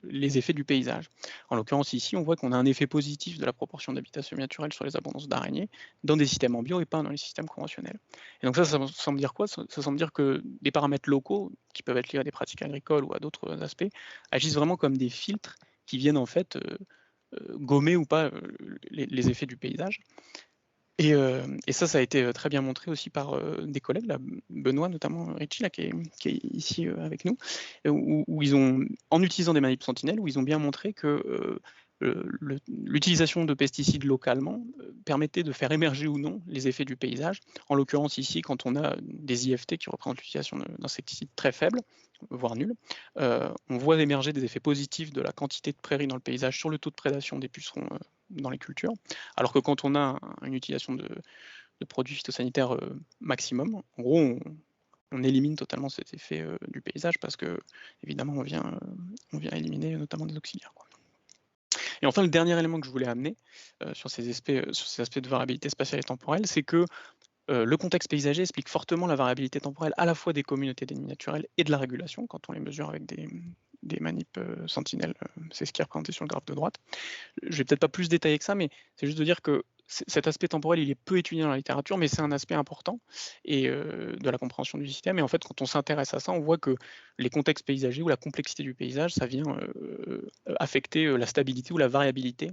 les effets du paysage. En l'occurrence ici, on voit qu'on a un effet positif de la proportion d'habitat semi-naturel sur les abondances d'araignées dans des systèmes en bio et pas dans les systèmes conventionnels. Et donc ça semble dire quoi? Ça semble dire que des paramètres locaux, qui peuvent être liés à des pratiques agricoles ou à d'autres aspects, agissent vraiment comme des filtres qui viennent en fait gommer ou pas les effets du paysage. Et ça a été très bien montré aussi par des collègues, là, Benoît notamment, Richie, là, qui est ici avec nous, où ils ont, en utilisant des manips sentinelles, où ils ont bien montré que l'utilisation de pesticides localement permettait de faire émerger ou non les effets du paysage. En l'occurrence ici, quand on a des IFT qui représentent l'utilisation d'insecticides très faibles, voire nuls, on voit émerger des effets positifs de la quantité de prairies dans le paysage sur le taux de prédation des pucerons dans les cultures, alors que quand on a une utilisation de produits phytosanitaires maximum, en gros on élimine totalement cet effet du paysage parce que évidemment on vient éliminer notamment des auxiliaires, quoi. Et enfin, le dernier élément que je voulais amener sur ces aspects de variabilité spatiale et temporelle, c'est que le contexte paysager explique fortement la variabilité temporelle à la fois des communautés d'ennemis naturels et de la régulation quand on les mesure avec des manips sentinelles. C'est ce qui est représenté sur le graphe de droite. Je vais peut-être pas plus détailler que ça, mais c'est juste de dire que cet aspect temporel, il est peu étudié dans la littérature, mais c'est un aspect important et de la compréhension du système. Et en fait, quand on s'intéresse à ça, on voit que les contextes paysagers ou la complexité du paysage, ça vient affecter la stabilité ou la variabilité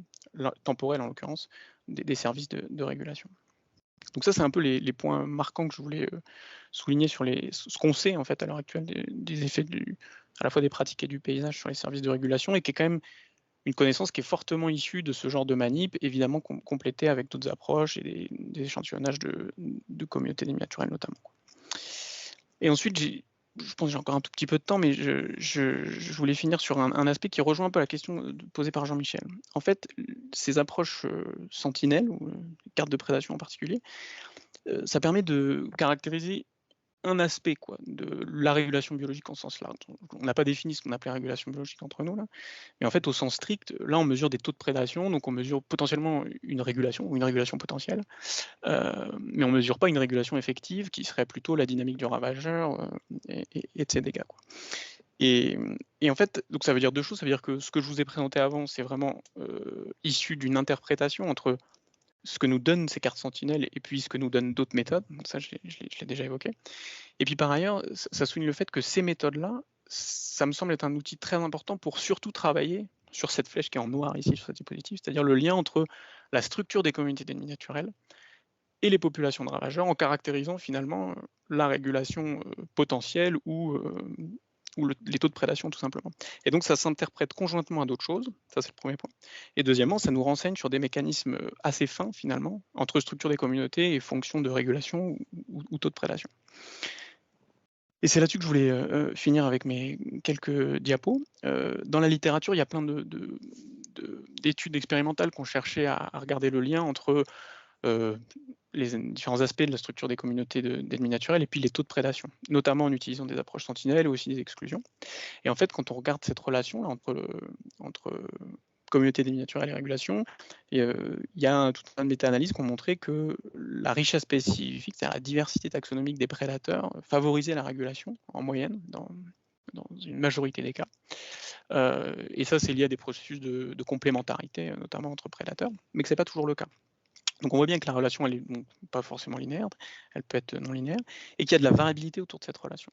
temporelle, en l'occurrence, des services de régulation. Donc ça, c'est un peu les points marquants que je voulais souligner sur ce qu'on sait en fait à l'heure actuelle des effets à la fois des pratiques et du paysage sur les services de régulation, et qui est quand même une connaissance qui est fortement issue de ce genre de manip, évidemment complétée avec d'autres approches et des échantillonnages de communautés d'ennemis naturels notamment. Et ensuite, je pense que j'ai encore un tout petit peu de temps, mais je voulais finir sur un aspect qui rejoint un peu la question posée par Jean-Michel. En fait, ces approches sentinelles, ou cartes de prédation en particulier, ça permet de caractériser un aspect de la régulation biologique en sens large. On n'a pas défini ce qu'on appelait régulation biologique entre nous, là. Mais en fait, au sens strict, là, on mesure des taux de prédation, donc on mesure potentiellement une régulation ou une régulation potentielle, mais on ne mesure pas une régulation effective qui serait plutôt la dynamique du ravageur et de ses dégâts, quoi. Et en fait, donc ça veut dire deux choses. Ça veut dire que ce que je vous ai présenté avant, c'est vraiment issu d'une interprétation entre ce que nous donnent ces cartes sentinelles et puis ce que nous donnent d'autres méthodes. Donc ça, je l'ai déjà évoqué. Et puis par ailleurs, ça souligne le fait que ces méthodes-là, ça me semble être un outil très important pour surtout travailler sur cette flèche qui est en noir ici, sur cette diapositive, c'est-à-dire le lien entre la structure des communautés d'ennemis naturels et les populations de ravageurs, en caractérisant finalement la régulation potentielle ou les taux de prédation tout simplement. Et donc ça s'interprète conjointement à d'autres choses, ça c'est le premier point. Et deuxièmement, ça nous renseigne sur des mécanismes assez fins finalement, entre structure des communautés et fonction de régulation ou taux de prédation. Et c'est là-dessus que je voulais finir avec mes quelques diapos. Dans la littérature, il y a plein d'études expérimentales qui ont cherché à regarder le lien entre les différents aspects de la structure des communautés d'ennemis naturels et puis les taux de prédation, notamment en utilisant des approches sentinelles et aussi des exclusions. Et en fait, quand on regarde cette relation là, entre communauté d'ennemis naturels et régulation, il y a tout un de méta-analyses qui ont montré que la richesse spécifique, c'est-à-dire la diversité taxonomique des prédateurs, favorisait la régulation en moyenne dans une majorité des cas. Et ça, c'est lié à des processus de complémentarité, notamment entre prédateurs, mais que ce n'est pas toujours le cas. Donc on voit bien que la relation, elle n'est pas forcément linéaire, elle peut être non linéaire, et qu'il y a de la variabilité autour de cette relation.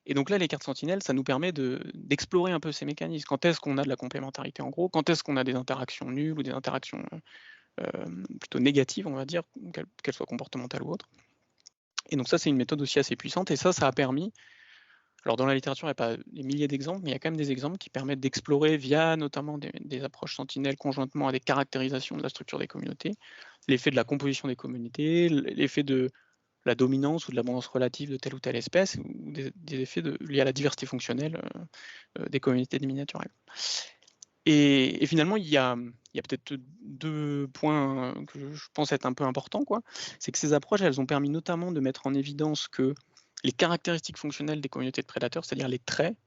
Et donc là, les cartes sentinelles, ça nous permet d'explorer un peu ces mécanismes. Quand est-ce qu'on a de la complémentarité en gros? Quand est-ce qu'on a des interactions nulles ou des interactions plutôt négatives, on va dire, qu'elles soient comportementales ou autres? Et donc ça, c'est une méthode aussi assez puissante, et ça a permis... Alors dans la littérature, il n'y a pas des milliers d'exemples, mais il y a quand même des exemples qui permettent d'explorer via notamment des approches sentinelles conjointement à des caractérisations de la structure des communautés, l'effet de la composition des communautés, l'effet de la dominance ou de l'abondance relative de telle ou telle espèce, ou des effets liés à la diversité fonctionnelle des communautés d'ennemis naturels. Et finalement, il y a peut-être deux points que je pense être un peu importants, quoi. C'est que ces approches, elles ont permis notamment de mettre en évidence que les caractéristiques fonctionnelles des communautés de prédateurs, c'est-à-dire les traits,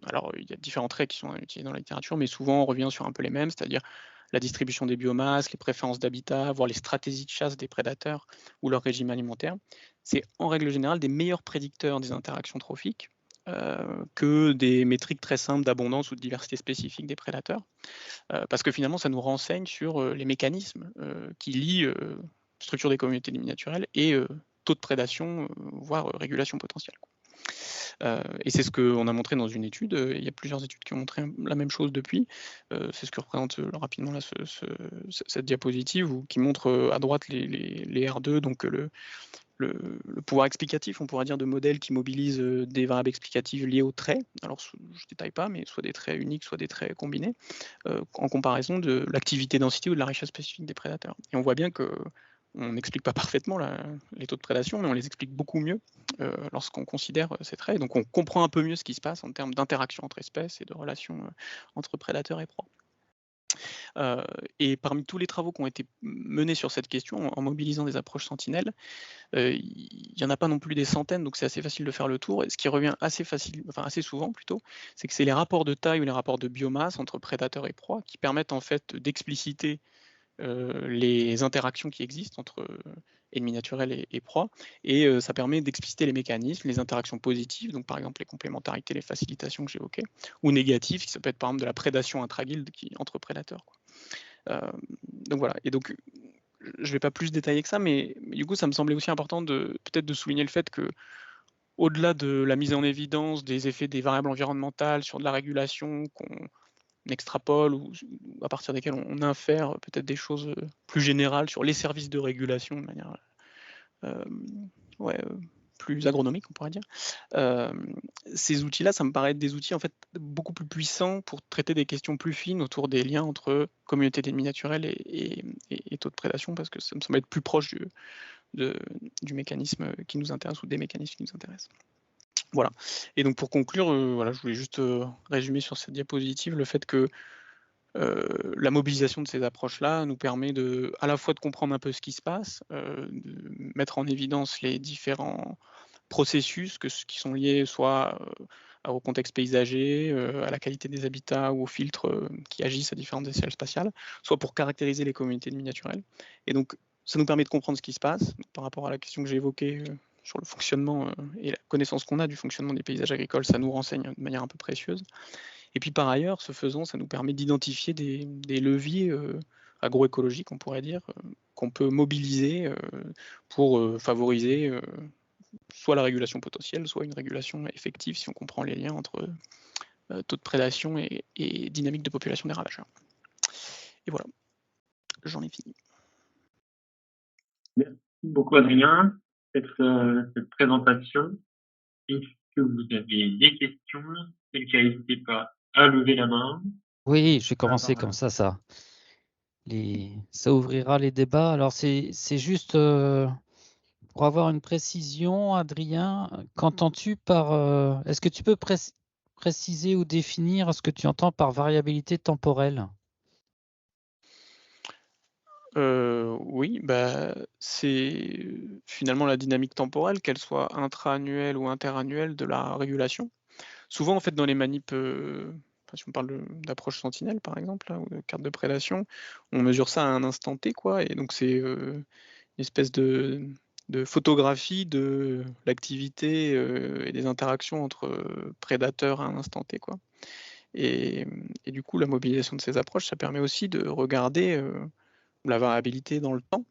alors il y a différents traits qui sont utilisés dans la littérature, mais souvent on revient sur un peu les mêmes, c'est-à-dire la distribution des biomasses, les préférences d'habitat, voire les stratégies de chasse des prédateurs ou leur régime alimentaire. C'est en règle générale des meilleurs prédicteurs des interactions trophiques que des métriques très simples d'abondance ou de diversité spécifique des prédateurs, parce que finalement ça nous renseigne sur les mécanismes qui lient structure des communautés d'ennemis naturels et taux de prédation, voire régulation potentielle. Et c'est ce qu'on a montré dans une étude. Il y a plusieurs études qui ont montré la même chose depuis. C'est ce que représente rapidement là, cette diapositive, qui montre à droite les R2, donc le pouvoir explicatif, on pourrait dire, de modèles qui mobilisent des variables explicatives liées aux traits. Alors, je ne détaille pas, mais soit des traits uniques, soit des traits combinés, en comparaison de l'activité densité ou de la richesse spécifique des prédateurs. Et on voit bien que on n'explique pas parfaitement les taux de prédation, mais on les explique beaucoup mieux lorsqu'on considère ces traits. Donc on comprend un peu mieux ce qui se passe en termes d'interaction entre espèces et de relations entre prédateurs et proies. Et parmi tous les travaux qui ont été menés sur cette question, en mobilisant des approches sentinelles, il n'y en a pas non plus des centaines, donc c'est assez facile de faire le tour. Et ce qui revient assez souvent plutôt, c'est que c'est les rapports de taille ou les rapports de biomasse entre prédateurs et proies qui permettent en fait d'expliciter les interactions qui existent entre ennemis naturels et proies, et ça permet d'expliciter les mécanismes, les interactions positives, donc par exemple les complémentarités, les facilitations que j'évoquais, ou négatives, qui ça peut être par exemple de la prédation intra-guilde entre prédateurs, quoi. Donc voilà, et donc je ne vais pas plus détailler que ça, mais du coup ça me semblait aussi important peut-être de souligner le fait que au-delà de la mise en évidence des effets des variables environnementales sur de la régulation qu'on extrapole ou à partir desquels on infère peut-être des choses plus générales sur les services de régulation de manière plus agronomique, on pourrait dire. Ces outils-là, ça me paraît être des outils en fait beaucoup plus puissants pour traiter des questions plus fines autour des liens entre communautés d'ennemis naturels et taux de prédation, parce que ça me semble être plus proche du mécanisme qui nous intéresse ou des mécanismes qui nous intéressent. Voilà. Et donc pour conclure, voilà, je voulais juste résumer sur cette diapositive le fait que la mobilisation de ces approches-là nous permet à la fois de comprendre un peu ce qui se passe, de mettre en évidence les différents processus qui sont liés soit au contexte paysager, à la qualité des habitats ou aux filtres qui agissent à différentes échelles spatiales, soit pour caractériser les communautés d'ennemis naturels. Et donc ça nous permet de comprendre ce qui se passe par rapport à la question que j'ai évoquée sur le fonctionnement et la connaissance qu'on a du fonctionnement des paysages agricoles, ça nous renseigne de manière un peu précieuse. Et puis par ailleurs, ce faisant, ça nous permet d'identifier des leviers agroécologiques, on pourrait dire, qu'on peut mobiliser pour favoriser soit la régulation potentielle, soit une régulation effective, si on comprend les liens entre taux de prédation et dynamique de population des ravageurs. Et voilà, j'en ai fini. Merci beaucoup, Adrien, pour cette présentation. Est-ce que vous avez des questions? C'est le cas, n'hésitez pas à lever la main. Oui, je vais commencer comme ça. Ça ouvrira les débats. Alors, c'est juste pour avoir une précision, Adrien, qu'entends-tu par... est-ce que tu peux préciser ou définir ce que tu entends par variabilité temporelle? Oui, c'est finalement la dynamique temporelle, qu'elle soit intra-annuelle ou interannuelle de la régulation. Souvent, en fait, dans les manips, si on parle d'approche sentinelle, par exemple, là, ou de carte de prédation, on mesure ça à un instant T, quoi, et donc c'est une espèce de photographie de l'activité et des interactions entre prédateurs à un instant T, quoi. Et du coup, la mobilisation de ces approches, ça permet aussi de regarder la variabilité dans le temps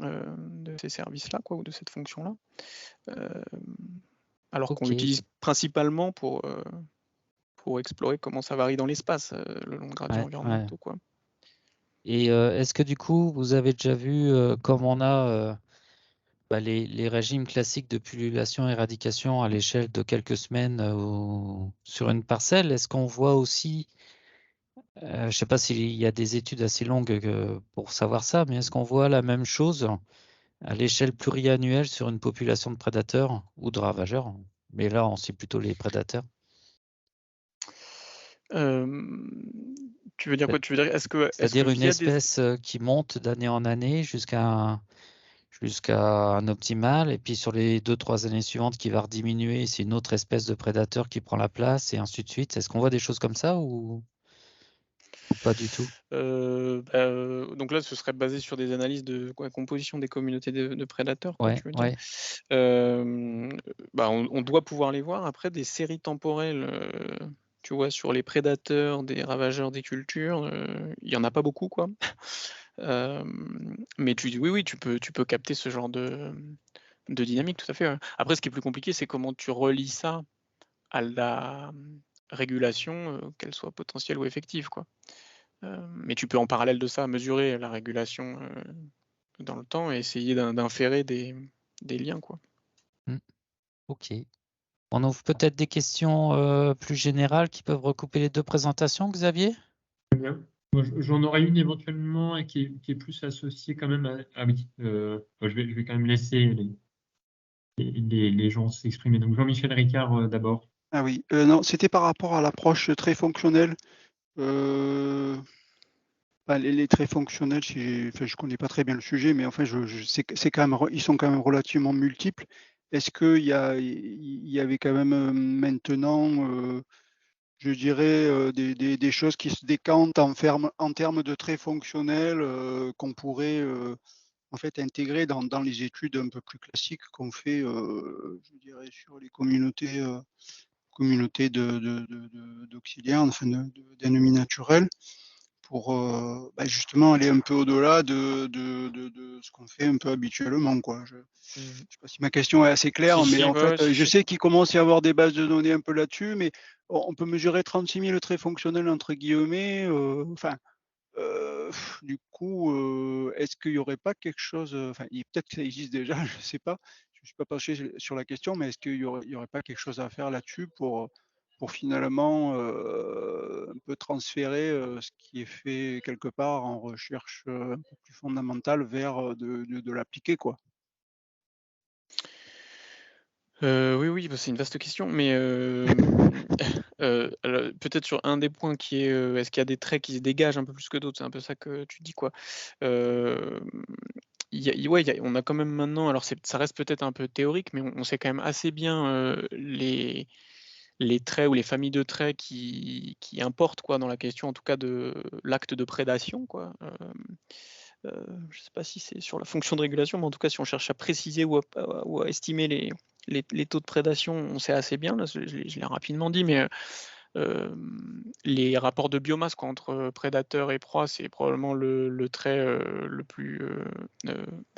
de ces services-là, quoi, ou de cette fonction-là, alors qu'on Ok. l'utilise principalement pour explorer comment ça varie dans l'espace, le long de gradients environnementaux, quoi. Et est-ce que du coup, vous avez déjà vu comme on a les régimes classiques de pullulation-éradication à l'échelle de quelques semaines sur une parcelle, est-ce qu'on voit aussi, je ne sais pas s'il y a des études assez longues pour savoir ça, mais est-ce qu'on voit la même chose à l'échelle pluriannuelle sur une population de prédateurs ou de ravageurs? Mais là, on cible plutôt les prédateurs. Tu veux dire quoi? Tu veux dire, C'est-à-dire une via espèce qui monte d'année en année jusqu'à un optimal, et puis sur les 2-3 années suivantes qui va rediminuer, c'est une autre espèce de prédateur qui prend la place, et ainsi de suite. Est-ce qu'on voit des choses comme ça ou pas du tout? Donc là, ce serait basé sur des analyses de composition des communautés de prédateurs, quoi, Ouais, tu veux dire? On doit pouvoir les voir. Après, des séries temporelles, tu vois, sur les prédateurs, des ravageurs des cultures, il y en a pas beaucoup, quoi. Mais oui, tu peux capter ce genre de dynamique, tout à fait, ouais. Après, ce qui est plus compliqué, c'est comment tu relis ça à la régulation, qu'elle soit potentielle ou effective, quoi. Mais tu peux en parallèle de ça mesurer la régulation dans le temps et essayer d'inférer des liens, quoi. Ok. On ouvre peut-être des questions plus générales qui peuvent recouper les deux présentations, Xavier? Très bien. Moi, j'en aurais une éventuellement et qui est plus associée quand même à... Ah oui, je vais quand même laisser les gens s'exprimer. Donc Jean-Michel Ricard d'abord. Ah oui, non, c'était par rapport à l'approche très fonctionnelle. Les traits fonctionnels, je connais pas très bien le sujet, mais enfin, je sais que c'est quand même, ils sont quand même relativement multiples. Est-ce qu'il y avait quand même maintenant, je dirais, des choses qui se décantent en termes de traits fonctionnels qu'on pourrait en fait intégrer dans les études un peu plus classiques qu'on fait, je dirais, sur les communautés d'auxiliaires, enfin d'ennemis naturels, pour justement aller un peu au-delà de ce qu'on fait un peu habituellement, quoi. Je sais pas si ma question est assez claire, mais en fait, je sais qu'il commence à y avoir des bases de données un peu là-dessus, mais on peut mesurer 36 000 traits fonctionnels entre guillemets. Du coup, est-ce qu'il n'y aurait pas quelque chose, peut-être que ça existe déjà, je ne sais pas, je ne suis pas penché sur la question, mais est-ce qu'il y aurait pas quelque chose à faire là-dessus pour finalement un peu transférer ce qui est fait quelque part en recherche un peu plus fondamentale vers de l'appliquer, quoi? Oui, c'est une vaste question, mais alors, peut-être sur un des points qui est, est-ce qu'il y a des traits qui se dégagent un peu plus que d'autres? C'est un peu ça que tu dis, quoi. On a quand même maintenant, alors ça reste peut-être un peu théorique, mais on sait quand même assez bien les traits ou les familles de traits qui importent, quoi, dans la question, en tout cas de l'acte de prédation, quoi. je ne sais pas si c'est sur la fonction de régulation, mais en tout cas, si on cherche à préciser ou à estimer les taux de prédation, on sait assez bien, là, je l'ai rapidement dit, mais les rapports de biomasse entre prédateurs et proie, c'est probablement le trait le plus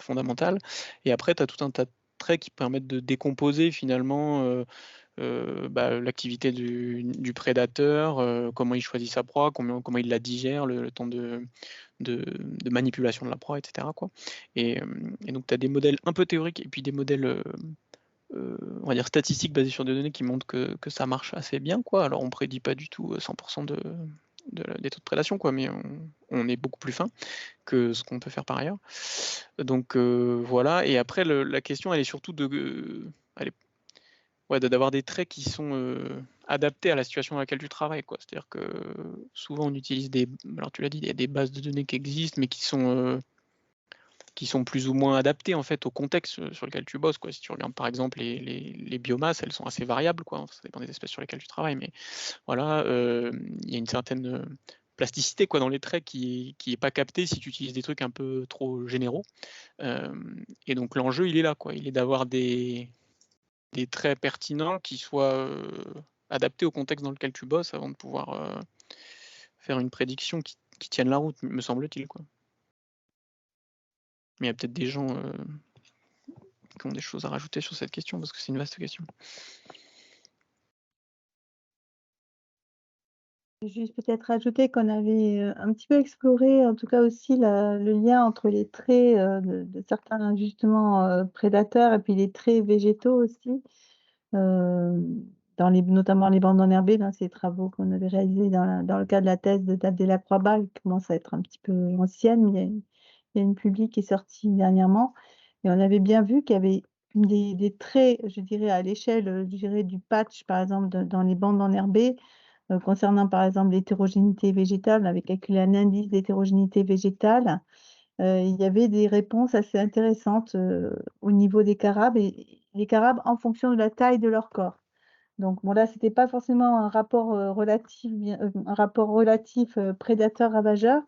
fondamental. Et après, tu as tout un tas de traits qui permettent de décomposer finalement l'activité du prédateur, comment il choisit sa proie, comment il la digère, le temps de manipulation de la proie, etc. quoi. Et donc, tu as des modèles un peu théoriques et puis des modèles on va dire statistiques basées sur des données qui montrent que ça marche assez bien, quoi. Alors, on prédit pas du tout 100% des taux de prédation, quoi, mais on est beaucoup plus fin que ce qu'on peut faire par ailleurs. Donc, voilà. Et après, la question, elle est surtout d'avoir des traits qui sont adaptés à la situation dans laquelle tu travailles, quoi. C'est-à-dire que souvent, on utilise alors tu l'as dit, il y a des bases de données qui existent, mais qui sont plus ou moins adaptées en fait au contexte sur lequel tu bosses, quoi. Si tu regardes par exemple les biomasses, elles sont assez variables, quoi. Ça dépend des espèces sur lesquelles tu travailles, mais voilà, il y a une certaine plasticité, quoi, dans les traits qui est pas captée si tu utilises des trucs un peu trop généraux. Et donc l'enjeu, il est là, quoi. Il est d'avoir des traits pertinents qui soient adaptés au contexte dans lequel tu bosses avant de pouvoir faire une prédiction qui tienne la route, me semble-t-il, quoi. Mais il y a peut-être des gens qui ont des choses à rajouter sur cette question, parce que c'est une vaste question. Je vais juste peut-être rajouter qu'on avait un petit peu exploré, en tout cas aussi, le lien entre les traits de certains justement prédateurs et puis les traits végétaux aussi, notamment les bandes enherbées, dans ces travaux qu'on avait réalisés dans le cadre de la thèse d'Abdellah-Croix-Bal, qui commence à être un petit peu ancienne, mais il y a une publique qui est sortie dernièrement. Et on avait bien vu qu'il y avait des traits, je dirais, à l'échelle du patch, par exemple, dans les bandes enherbées, concernant par exemple l'hétérogénéité végétale, on avait calculé un indice d'hétérogénéité végétale. Il y avait des réponses assez intéressantes au niveau des carabes, et les carabes en fonction de la taille de leur corps. Donc bon, là, ce n'était pas forcément un rapport relatif prédateur-ravageur.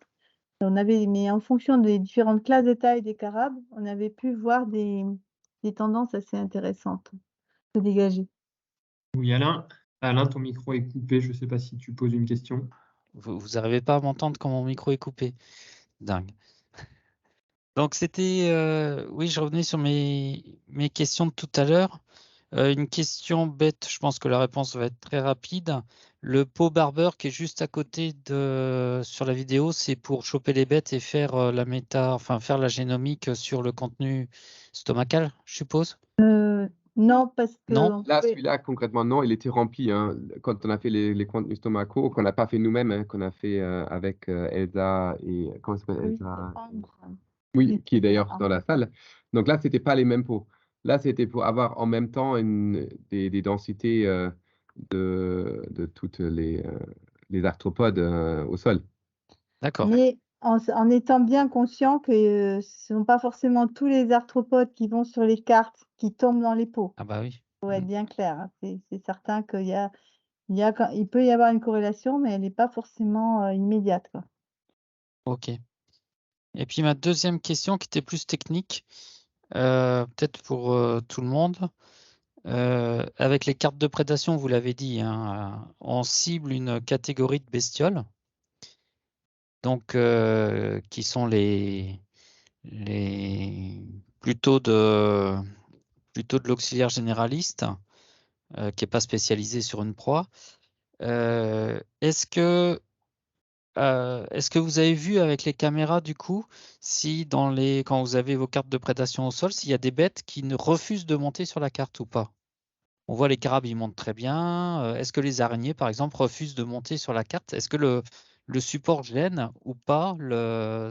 Mais en fonction des différentes classes de taille des carabes, on avait pu voir des tendances assez intéressantes se dégager. Oui, Alain. Alain, ton micro est coupé. Je ne sais pas si tu poses une question. Vous n'arrivez pas à m'entendre quand mon micro est coupé. Dingue. Donc c'était, oui, je revenais sur mes questions de tout à l'heure. Une question bête, je pense que la réponse va être très rapide. Le pot barbeur qui est juste à côté sur la vidéo, c'est pour choper les bêtes et faire faire la génomique sur le contenu stomacal, je suppose? Non, parce que Non. Là, celui-là, concrètement, non, il était rempli. Hein, quand on a fait les contenus stomacaux, qu'on n'a pas fait nous-mêmes, hein, qu'on a fait avec Elsa et... Comment ça s'appelle, Elsa? Oui, qui est d'ailleurs dans la salle. Donc là, ce n'était pas les mêmes pots. Là, c'était pour avoir en même temps des densités de toutes les arthropodes au sol. D'accord. Mais en étant bien conscient que ce ne sont pas forcément tous les arthropodes qui vont sur les cartes qui tombent dans les pots. Ah bah oui. Il faut être bien clair, hein. C'est certain qu'il il peut y avoir une corrélation, mais elle n'est pas forcément immédiate, quoi. Ok. Et puis ma deuxième question qui était plus technique, peut-être pour tout le monde. Avec les cartes de prédation, vous l'avez dit, hein, on cible une catégorie de bestioles, donc qui sont plutôt de l'auxiliaire généraliste, qui n'est pas spécialisé sur une proie. Est-ce que vous avez vu avec les caméras, du coup, si quand vous avez vos cartes de prédation au sol, s'il y a des bêtes qui ne refusent de monter sur la carte ou pas? On voit les carabes, ils montent très bien. Est-ce que les araignées, par exemple, refusent de monter sur la carte? Est-ce que le support gêne ou pas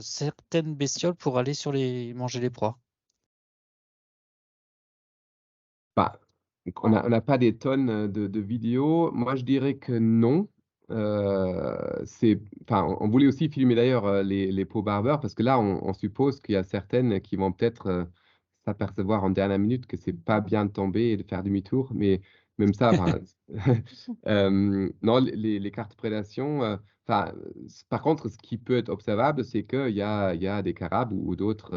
certaines bestioles pour aller manger les proies? Bah, on n'a pas des tonnes de vidéos. Moi, je dirais que non. On voulait aussi filmer d'ailleurs les pots barbeurs, parce que là, on suppose qu'il y a certaines qui vont peut-être s'apercevoir en dernière minute que c'est pas bien de tomber et de faire demi-tour. Mais même ça, enfin, non, les cartes de prédation, enfin, par contre, ce qui peut être observable, c'est qu'il y a des carabes ou d'autres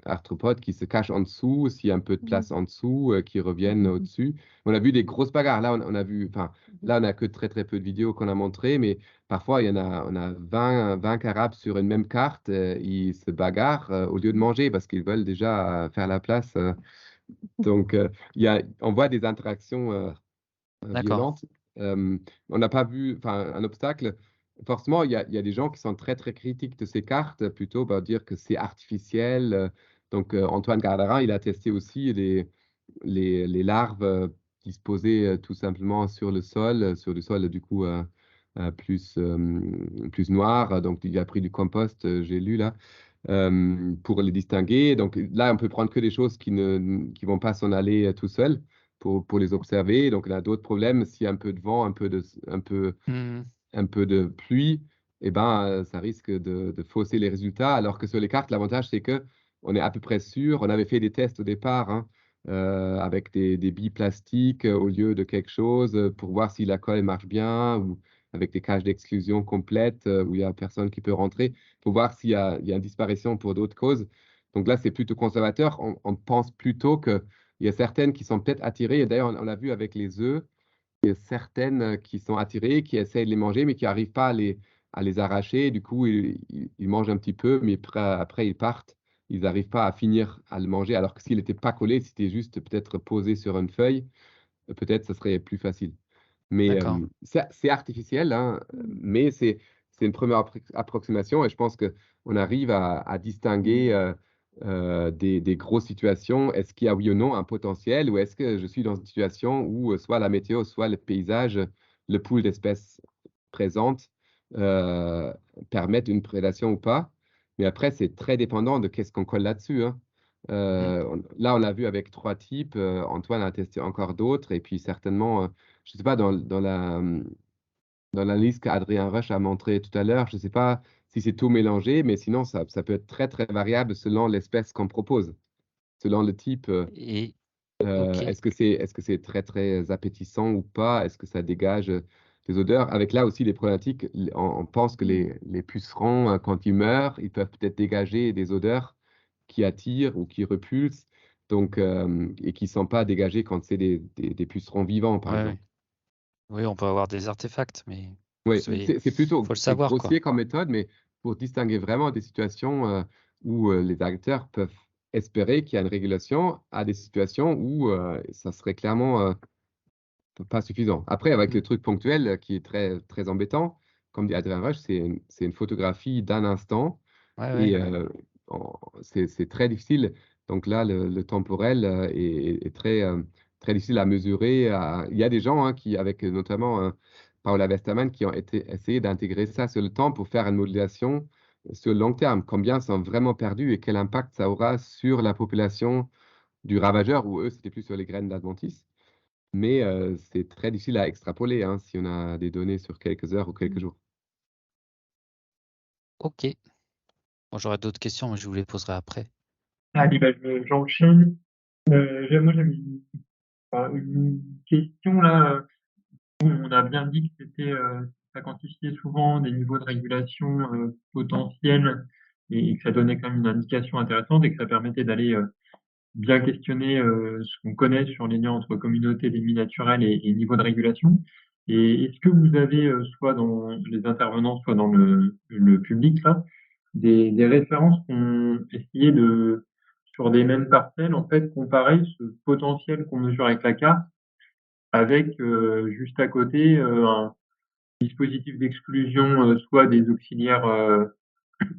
arthropodes qui se cachent en dessous, s'il y a un peu de place en dessous, qui reviennent au-dessus. On a vu des grosses bagarres. Là, on a vu, enfin, là, on a que très, très peu de vidéos qu'on a montrées, mais parfois, on a 20 carabes sur une même carte, ils se bagarrent au lieu de manger parce qu'ils veulent déjà faire la place. Donc, on voit des interactions D'accord. violentes. On n'a pas vu, enfin, un obstacle. Forcément, il y a des gens qui sont très, très critiques de ces cartes, plutôt dire que c'est artificiel. Donc, Antoine Gardarin, il a testé aussi les larves disposées tout simplement sur le sol, sur du sol, du coup, plus noir. Donc, il a pris du compost, j'ai lu là, pour les distinguer. Donc là, on peut prendre que des choses qui vont pas s'en aller tout seul pour les observer. Donc, on a d'autres problèmes. S'il y a un peu de vent, un peu Hmm. de pluie, eh ben, ça risque de fausser les résultats. Alors que sur les cartes, l'avantage, c'est que on est à peu près sûr. On avait fait des tests au départ, hein, avec des billes plastiques au lieu de quelque chose pour voir si la colle marche bien, ou avec des cages d'exclusion complètes où il n'y a personne qui peut rentrer, pour voir s'il y a une disparition pour d'autres causes. Donc là, c'est plutôt conservateur. On pense plutôt qu'il y a certaines qui sont peut-être attirées. Et d'ailleurs, on l'a vu avec les œufs. Il y a certaines qui sont attirées, qui essayent de les manger, mais qui n'arrivent pas à les arracher. Du coup, ils mangent un petit peu, mais après, ils partent. Ils n'arrivent pas à finir à le manger, alors que s'il n'était pas collé, si c'était juste peut-être posé sur une feuille, peut-être ce serait plus facile. Mais D'accord. c'est artificiel, hein, mais c'est une première approximation, et je pense qu'on arrive à distinguer des grosses situations. Est-ce qu'il y a oui ou non un potentiel, ou est-ce que je suis dans une situation où soit la météo, soit le paysage, le pool d'espèces présentes euh, permettent une prédation ou pas. Mais après, c'est très dépendant de qu'est-ce qu'on colle là-dessus, hein. Là, on l'a vu avec 3 types. Antoine a testé encore d'autres. Et puis, certainement, je ne sais pas, dans la liste qu'Adrien Rush a montré tout à l'heure, je ne sais pas si c'est tout mélangé, mais sinon, ça peut être très, très variable selon l'espèce qu'on propose, selon le type. Et ok. Est-ce que c'est très, très appétissant ou pas? Est-ce que ça dégage des odeurs? Avec là aussi les problématiques, on pense que les pucerons, quand ils meurent, ils peuvent peut-être dégager des odeurs qui attirent ou qui repulsent, donc, et qui ne sont pas dégagées quand c'est des pucerons vivants, par Ouais, exemple. oui, on peut avoir des artefacts, mais Oui, c'est c'est plutôt faut le c'est savoir, quoi. grossier comme méthode, mais pour distinguer vraiment des situations où les acteurs peuvent espérer qu'il y a une régulation, à des situations où ça serait clairement pas suffisant. Après, avec Mm. le truc ponctuel qui est très, très embêtant, comme dit Adrien Rush, c'est une photographie d'un instant, Ouais, et ouais. c'est très difficile. Donc là, le temporel est très, très difficile à mesurer. Il y a des gens, hein, qui, avec notamment Paola Westerman, qui ont essayé d'intégrer ça sur le temps pour faire une modélisation sur le long terme. Combien sont vraiment perdus et quel impact ça aura sur la population du ravageur, où eux, c'était plus sur les graines d'adventice. Mais c'est très difficile à extrapoler, hein, si on a des données sur quelques heures ou quelques jours. Ok. Moi, j'aurais d'autres questions, mais je vous les poserai après. Allez, bah, j'enchaîne. Moi, j'avais une question là. On a bien dit que ça quantifiait souvent des niveaux de régulation potentiels, et que ça donnait quand même une indication intéressante, et que ça permettait d'aller bien questionner ce qu'on connaît sur les liens entre communauté des milieux naturels et niveau de régulation. Et est-ce que vous avez, soit dans les intervenants, soit dans le public, là, des références qui ont essayé sur des mêmes parcelles, en fait, comparer ce potentiel qu'on mesure avec la carte avec juste à côté un dispositif d'exclusion, soit des auxiliaires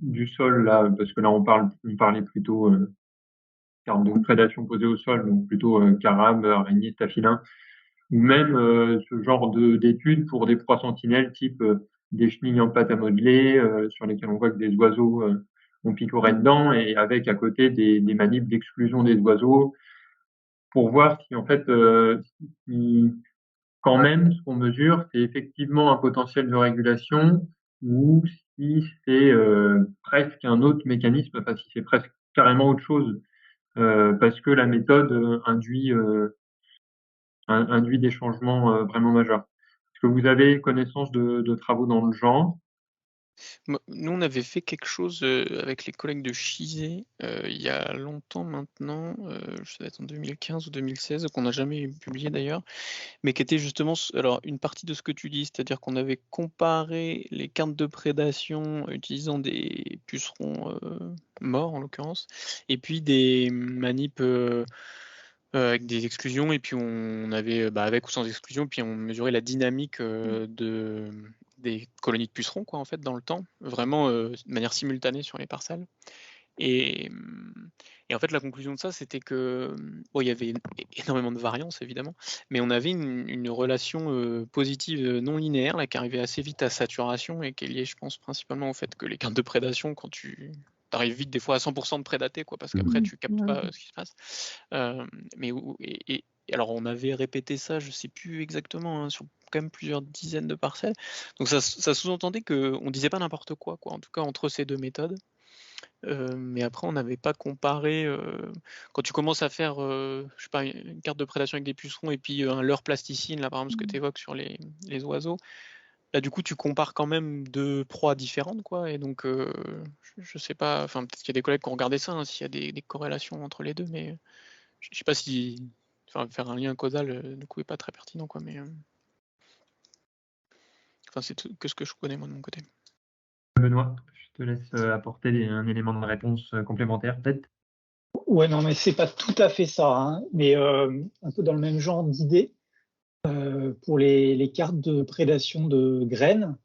du sol, là, parce que là on parlait plutôt carte de prédation posée au sol, donc plutôt carabes, araignées, staphylins, ou même ce genre d'études pour des proies sentinelles type des chenilles en pâte à modeler, sur lesquelles on voit que des oiseaux ont picoré dedans, et avec à côté des manips d'exclusion des oiseaux, pour voir si en fait si quand même ce qu'on mesure c'est effectivement un potentiel de régulation, ou si c'est presque un autre mécanisme, enfin si c'est presque carrément autre chose, parce que la méthode induit induit des changements vraiment majeurs. Est-ce que vous avez connaissance de travaux dans le genre? Nous, on avait fait quelque chose avec les collègues de Chizé il y a longtemps maintenant, ça doit être en 2015 ou 2016, qu'on n'a jamais publié d'ailleurs, mais qui était justement alors une partie de ce que tu dis, c'est-à-dire qu'on avait comparé les cartes de prédation utilisant des pucerons morts en l'occurrence, et puis des manips avec des exclusions, et puis on avait avec ou sans exclusion, puis on mesurait la dynamique des colonies de pucerons quoi en fait dans le temps, vraiment de manière simultanée sur les parcelles. Et en fait, la conclusion de ça, c'était que bon, il y avait énormément de variance évidemment, mais on avait une relation positive non linéaire là, qui arrivait assez vite à saturation et qui est liée, je pense, principalement au fait que les cartes de prédation, quand tu arrives vite des fois à 100% de prédaté, quoi, parce qu'après tu captes pas ce qui se passe. Et alors on avait répété ça, je sais plus exactement, hein, sur quand même plusieurs dizaines de parcelles. Donc ça sous-entendait qu'on disait pas n'importe quoi, en tout cas entre ces deux méthodes. Mais après, on n'avait pas comparé. Quand tu commences à faire, je sais pas, une carte de prédation avec des pucerons et puis un leurre plasticine, là par exemple, ce que tu évoques sur les oiseaux, là du coup, tu compares quand même deux proies différentes, quoi. Et donc, je sais pas, enfin, peut-être qu'il y a des collègues qui ont regardé ça, hein, s'il y a des corrélations entre les deux, mais je sais pas si. Enfin, faire un lien causal, du coup, est pas très pertinent, quoi. Mais. Enfin, c'est que ce que je connais, moi, de mon côté. Benoît, je te laisse apporter un élément de réponse complémentaire, peut-être. Ouais, non, mais c'est pas tout à fait ça, hein, mais un peu dans le même genre d'idée. Pour les cartes de prédation de graines,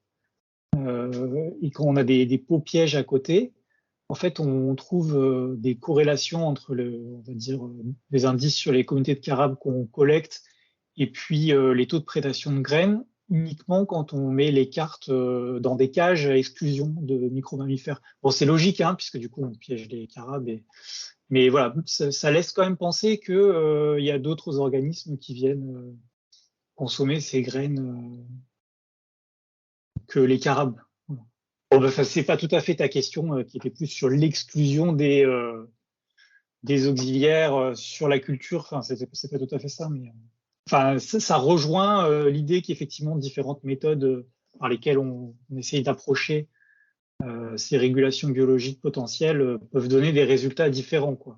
et quand on a des pots pièges à côté, en fait, on trouve des corrélations entre on va dire, les indices sur les communautés de carabes qu'on collecte et puis les taux de prédation de graines uniquement quand on met les cartes dans des cages à exclusion de micro-mammifères. Bon, c'est logique, hein, puisque du coup, on piège les carabes. Mais voilà, ça laisse quand même penser que y a d'autres organismes qui viennent consommer ces graines que les carabes. Bon, bah, c'est pas tout à fait ta question qui était plus sur l'exclusion des auxiliaires sur la culture. Enfin, c'est pas tout à fait ça, mais enfin, ça rejoint l'idée qu'effectivement différentes méthodes par lesquelles on essaye d'approcher ces régulations biologiques potentielles peuvent donner des résultats différents, quoi.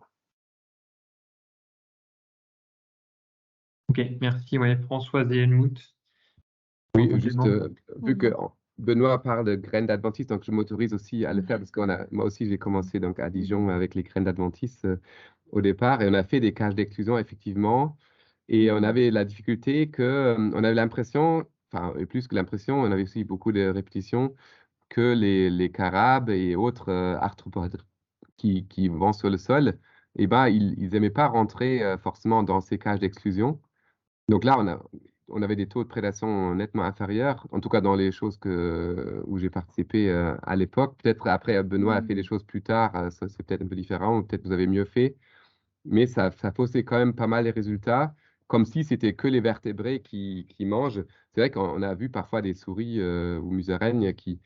Ok, merci. Ouais, Françoise et Helmut. Oui, juste vu que Benoît parle de graines d'adventice, donc je m'autorise aussi à le faire parce que moi aussi j'ai commencé donc à Dijon avec les graines d'adventice au départ et on a fait des cages d'exclusion effectivement et on avait la difficulté que on avait l'impression, enfin et plus que l'impression, on avait aussi beaucoup de répétitions que les carabes et autres arthropodes qui vont sur le sol, eh ben ils aimaient pas rentrer forcément dans ces cages d'exclusion. Donc là, on avait des taux de prédation nettement inférieurs, en tout cas dans les choses où j'ai participé à l'époque. Peut-être après, Benoît a fait des choses plus tard, ça c'est peut-être un peu différent, ou peut-être vous avez mieux fait, mais ça faussait quand même pas mal les résultats, comme si c'était que les vertébrés qui mangent. C'est vrai qu'on a vu parfois des souris ou musaraignes qui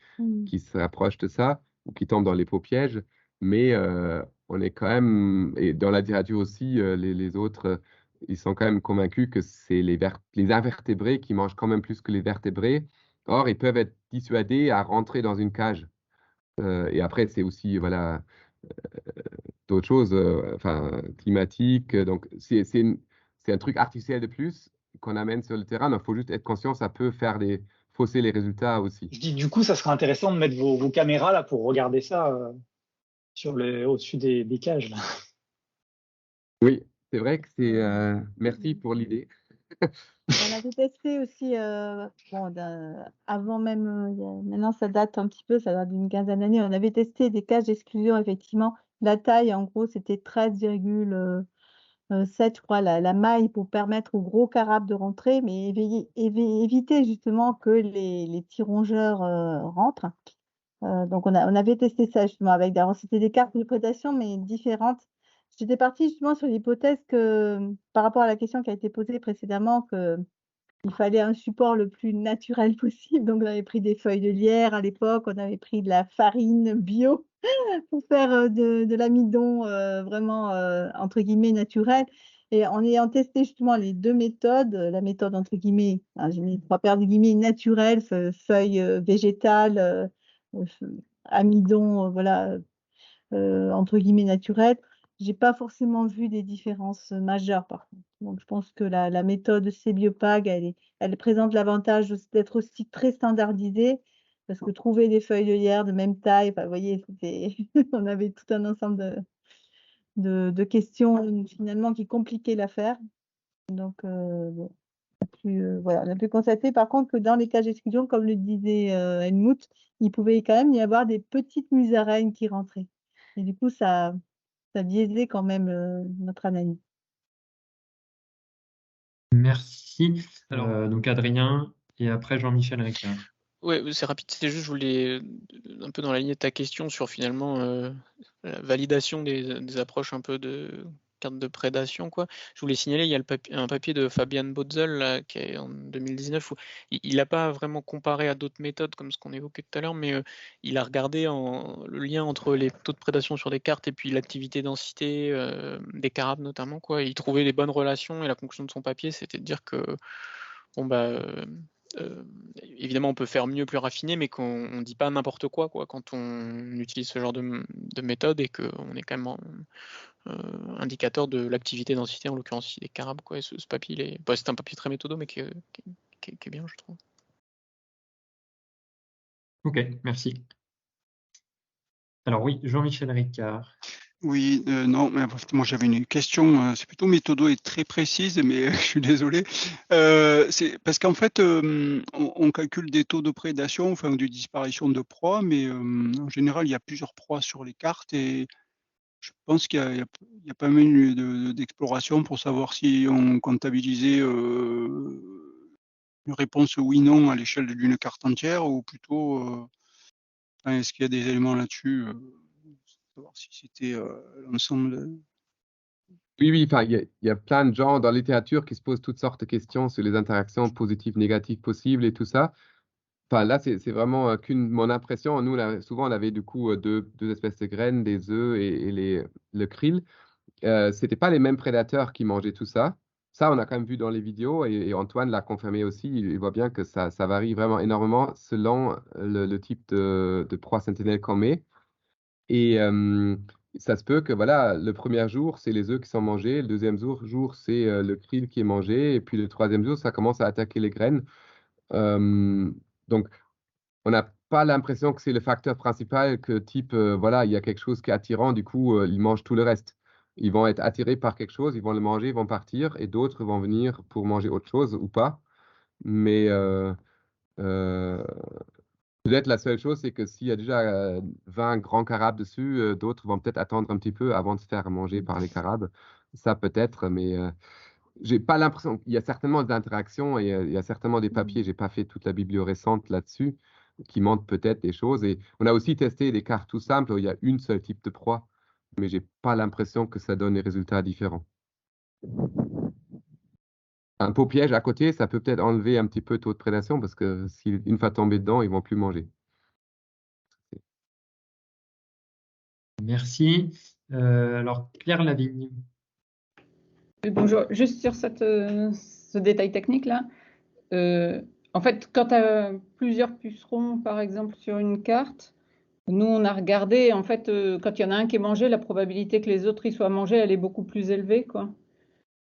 se rapprochent de ça, ou qui tombent dans les pots pièges, mais on est quand même, et dans la littérature aussi, les autres ils sont quand même convaincus que c'est les invertébrés qui mangent quand même plus que les vertébrés. Or, ils peuvent être dissuadés à rentrer dans une cage. Et après, c'est aussi voilà, d'autres choses, enfin, climatiques. Donc, c'est un truc artificiel de plus qu'on amène sur le terrain. Donc, il faut juste être conscient, ça peut fausser les résultats aussi. Je dis, du coup, ça serait intéressant de mettre vos caméras là pour regarder ça au-dessus des cages, là. Oui, c'est vrai que c'est. Merci pour l'idée. On avait testé aussi, avant même, maintenant ça date un petit peu, ça date d'une quinzaine d'années, on avait testé des cages d'exclusion, effectivement. La taille, en gros, c'était 13,7, je crois, la maille pour permettre aux gros carabes de rentrer, mais éviter justement que les petits rongeurs rentrent. Donc on avait testé ça justement alors c'était des cartes de prédation, mais différentes. J'étais partie justement sur l'hypothèse que, par rapport à la question qui a été posée précédemment, qu'il fallait un support le plus naturel possible. Donc, on avait pris des feuilles de lierre à l'époque, on avait pris de la farine bio pour faire de l'amidon vraiment, entre guillemets, naturel. Et en ayant testé justement les deux méthodes, la méthode entre guillemets, hein, j'ai mis 3 paires de guillemets naturelle, feuilles végétales, amidon, voilà, entre guillemets naturel, j'ai pas forcément vu des différences majeures par contre. Donc je pense que la méthode CBiopag, elle présente l'avantage d'être aussi très standardisée, parce que trouver des feuilles de lierre de même taille, enfin, vous voyez, on avait tout un ensemble de questions finalement qui compliquaient l'affaire. Donc bon, voilà, on a pu constater par contre que dans les cages d'exclusion, comme le disait Helmut, il pouvait quand même y avoir des petites musaraignes qui rentraient. Et du coup, ça biaisait quand même notre analyse. Merci. Donc Adrien et après Jean-Michel Ricard. Ouais, c'est rapide, c'est juste, je voulais, un peu dans la lignée de ta question sur finalement la validation des approches un peu de carte de prédation, quoi. Je voulais signaler, il y a un papier de Fabian Botzel là, qui est en 2019 où il n'a pas vraiment comparé à d'autres méthodes comme ce qu'on évoquait tout à l'heure, mais il a regardé le lien entre les taux de prédation sur des cartes et puis l'activité densité des carabes notamment, quoi. Il trouvait les bonnes relations et la conclusion de son papier, c'était de dire que bon bah évidemment, on peut faire mieux, plus raffiné, mais qu'on ne dit pas n'importe quoi, quand on utilise ce genre de méthode et qu'on est quand même indicateur de l'activité densité, en l'occurrence ici des carabes. Quoi. Et ce papier, c'est un papier très méthodo, mais qui est bien, je trouve. Ok, merci. Alors oui, Jean-Michel Ricard. Oui, non, mais moi j'avais une question, c'est plutôt méthodo et très précise, mais je suis désolé. C'est parce qu'en fait, on calcule des taux de prédation, enfin de disparition de proies, mais en général, il y a plusieurs proies sur les cartes et je pense qu'il y a pas mal d'exploration pour savoir si on comptabilisait une réponse oui/non à l'échelle d'une carte entière ou plutôt, est-ce qu'il y a des éléments là-dessus, savoir si c'était l'ensemble. Oui, enfin, il y a plein de gens dans la littérature qui se posent toutes sortes de questions sur les interactions positives, négatives possibles et tout ça. Enfin, là, c'est vraiment qu'une mon impression. Nous, là, souvent, on avait du coup deux espèces de graines, des œufs et le krill. C'était pas les mêmes prédateurs qui mangeaient tout ça. Ça, on a quand même vu dans les vidéos et Antoine l'a confirmé aussi. Il voit bien que ça varie vraiment énormément selon le type de proie sentinelle qu'on met. Et ça se peut que voilà, le premier jour, c'est les œufs qui sont mangés, le deuxième jour, c'est le krill qui est mangé, et puis le troisième jour, ça commence à attaquer les graines. Donc, on n'a pas l'impression que c'est le facteur principal, que type, voilà, il y a quelque chose qui est attirant, du coup, ils mangent tout le reste. Ils vont être attirés par quelque chose, ils vont le manger, ils vont partir, et d'autres vont venir pour manger autre chose ou pas. Mais euh, peut-être la seule chose, c'est que s'il y a déjà 20 grands carabes dessus, d'autres vont peut-être attendre un petit peu avant de se faire manger par les carabes. Ça peut-être, mais j'ai pas l'impression. Il y a certainement des interactions et il y a certainement des papiers. J'ai pas fait toute la biblio récente là-dessus qui montrent peut-être des choses. Et on a aussi testé des cartes tout simples où il y a une seule type de proie, mais j'ai pas l'impression que ça donne des résultats différents. Un pot piège à côté, ça peut peut-être enlever un petit peu le taux de prédation parce que si une fois tombé dedans, ils vont plus manger. Merci. Alors Claire Lavigne. Oui, bonjour, juste sur ce détail technique-là. En fait, quand tu as plusieurs pucerons, par exemple, sur une carte, nous, on a regardé, en fait, quand il y en a un qui est mangé, la probabilité que les autres y soient mangés, elle est beaucoup plus élevée, quoi.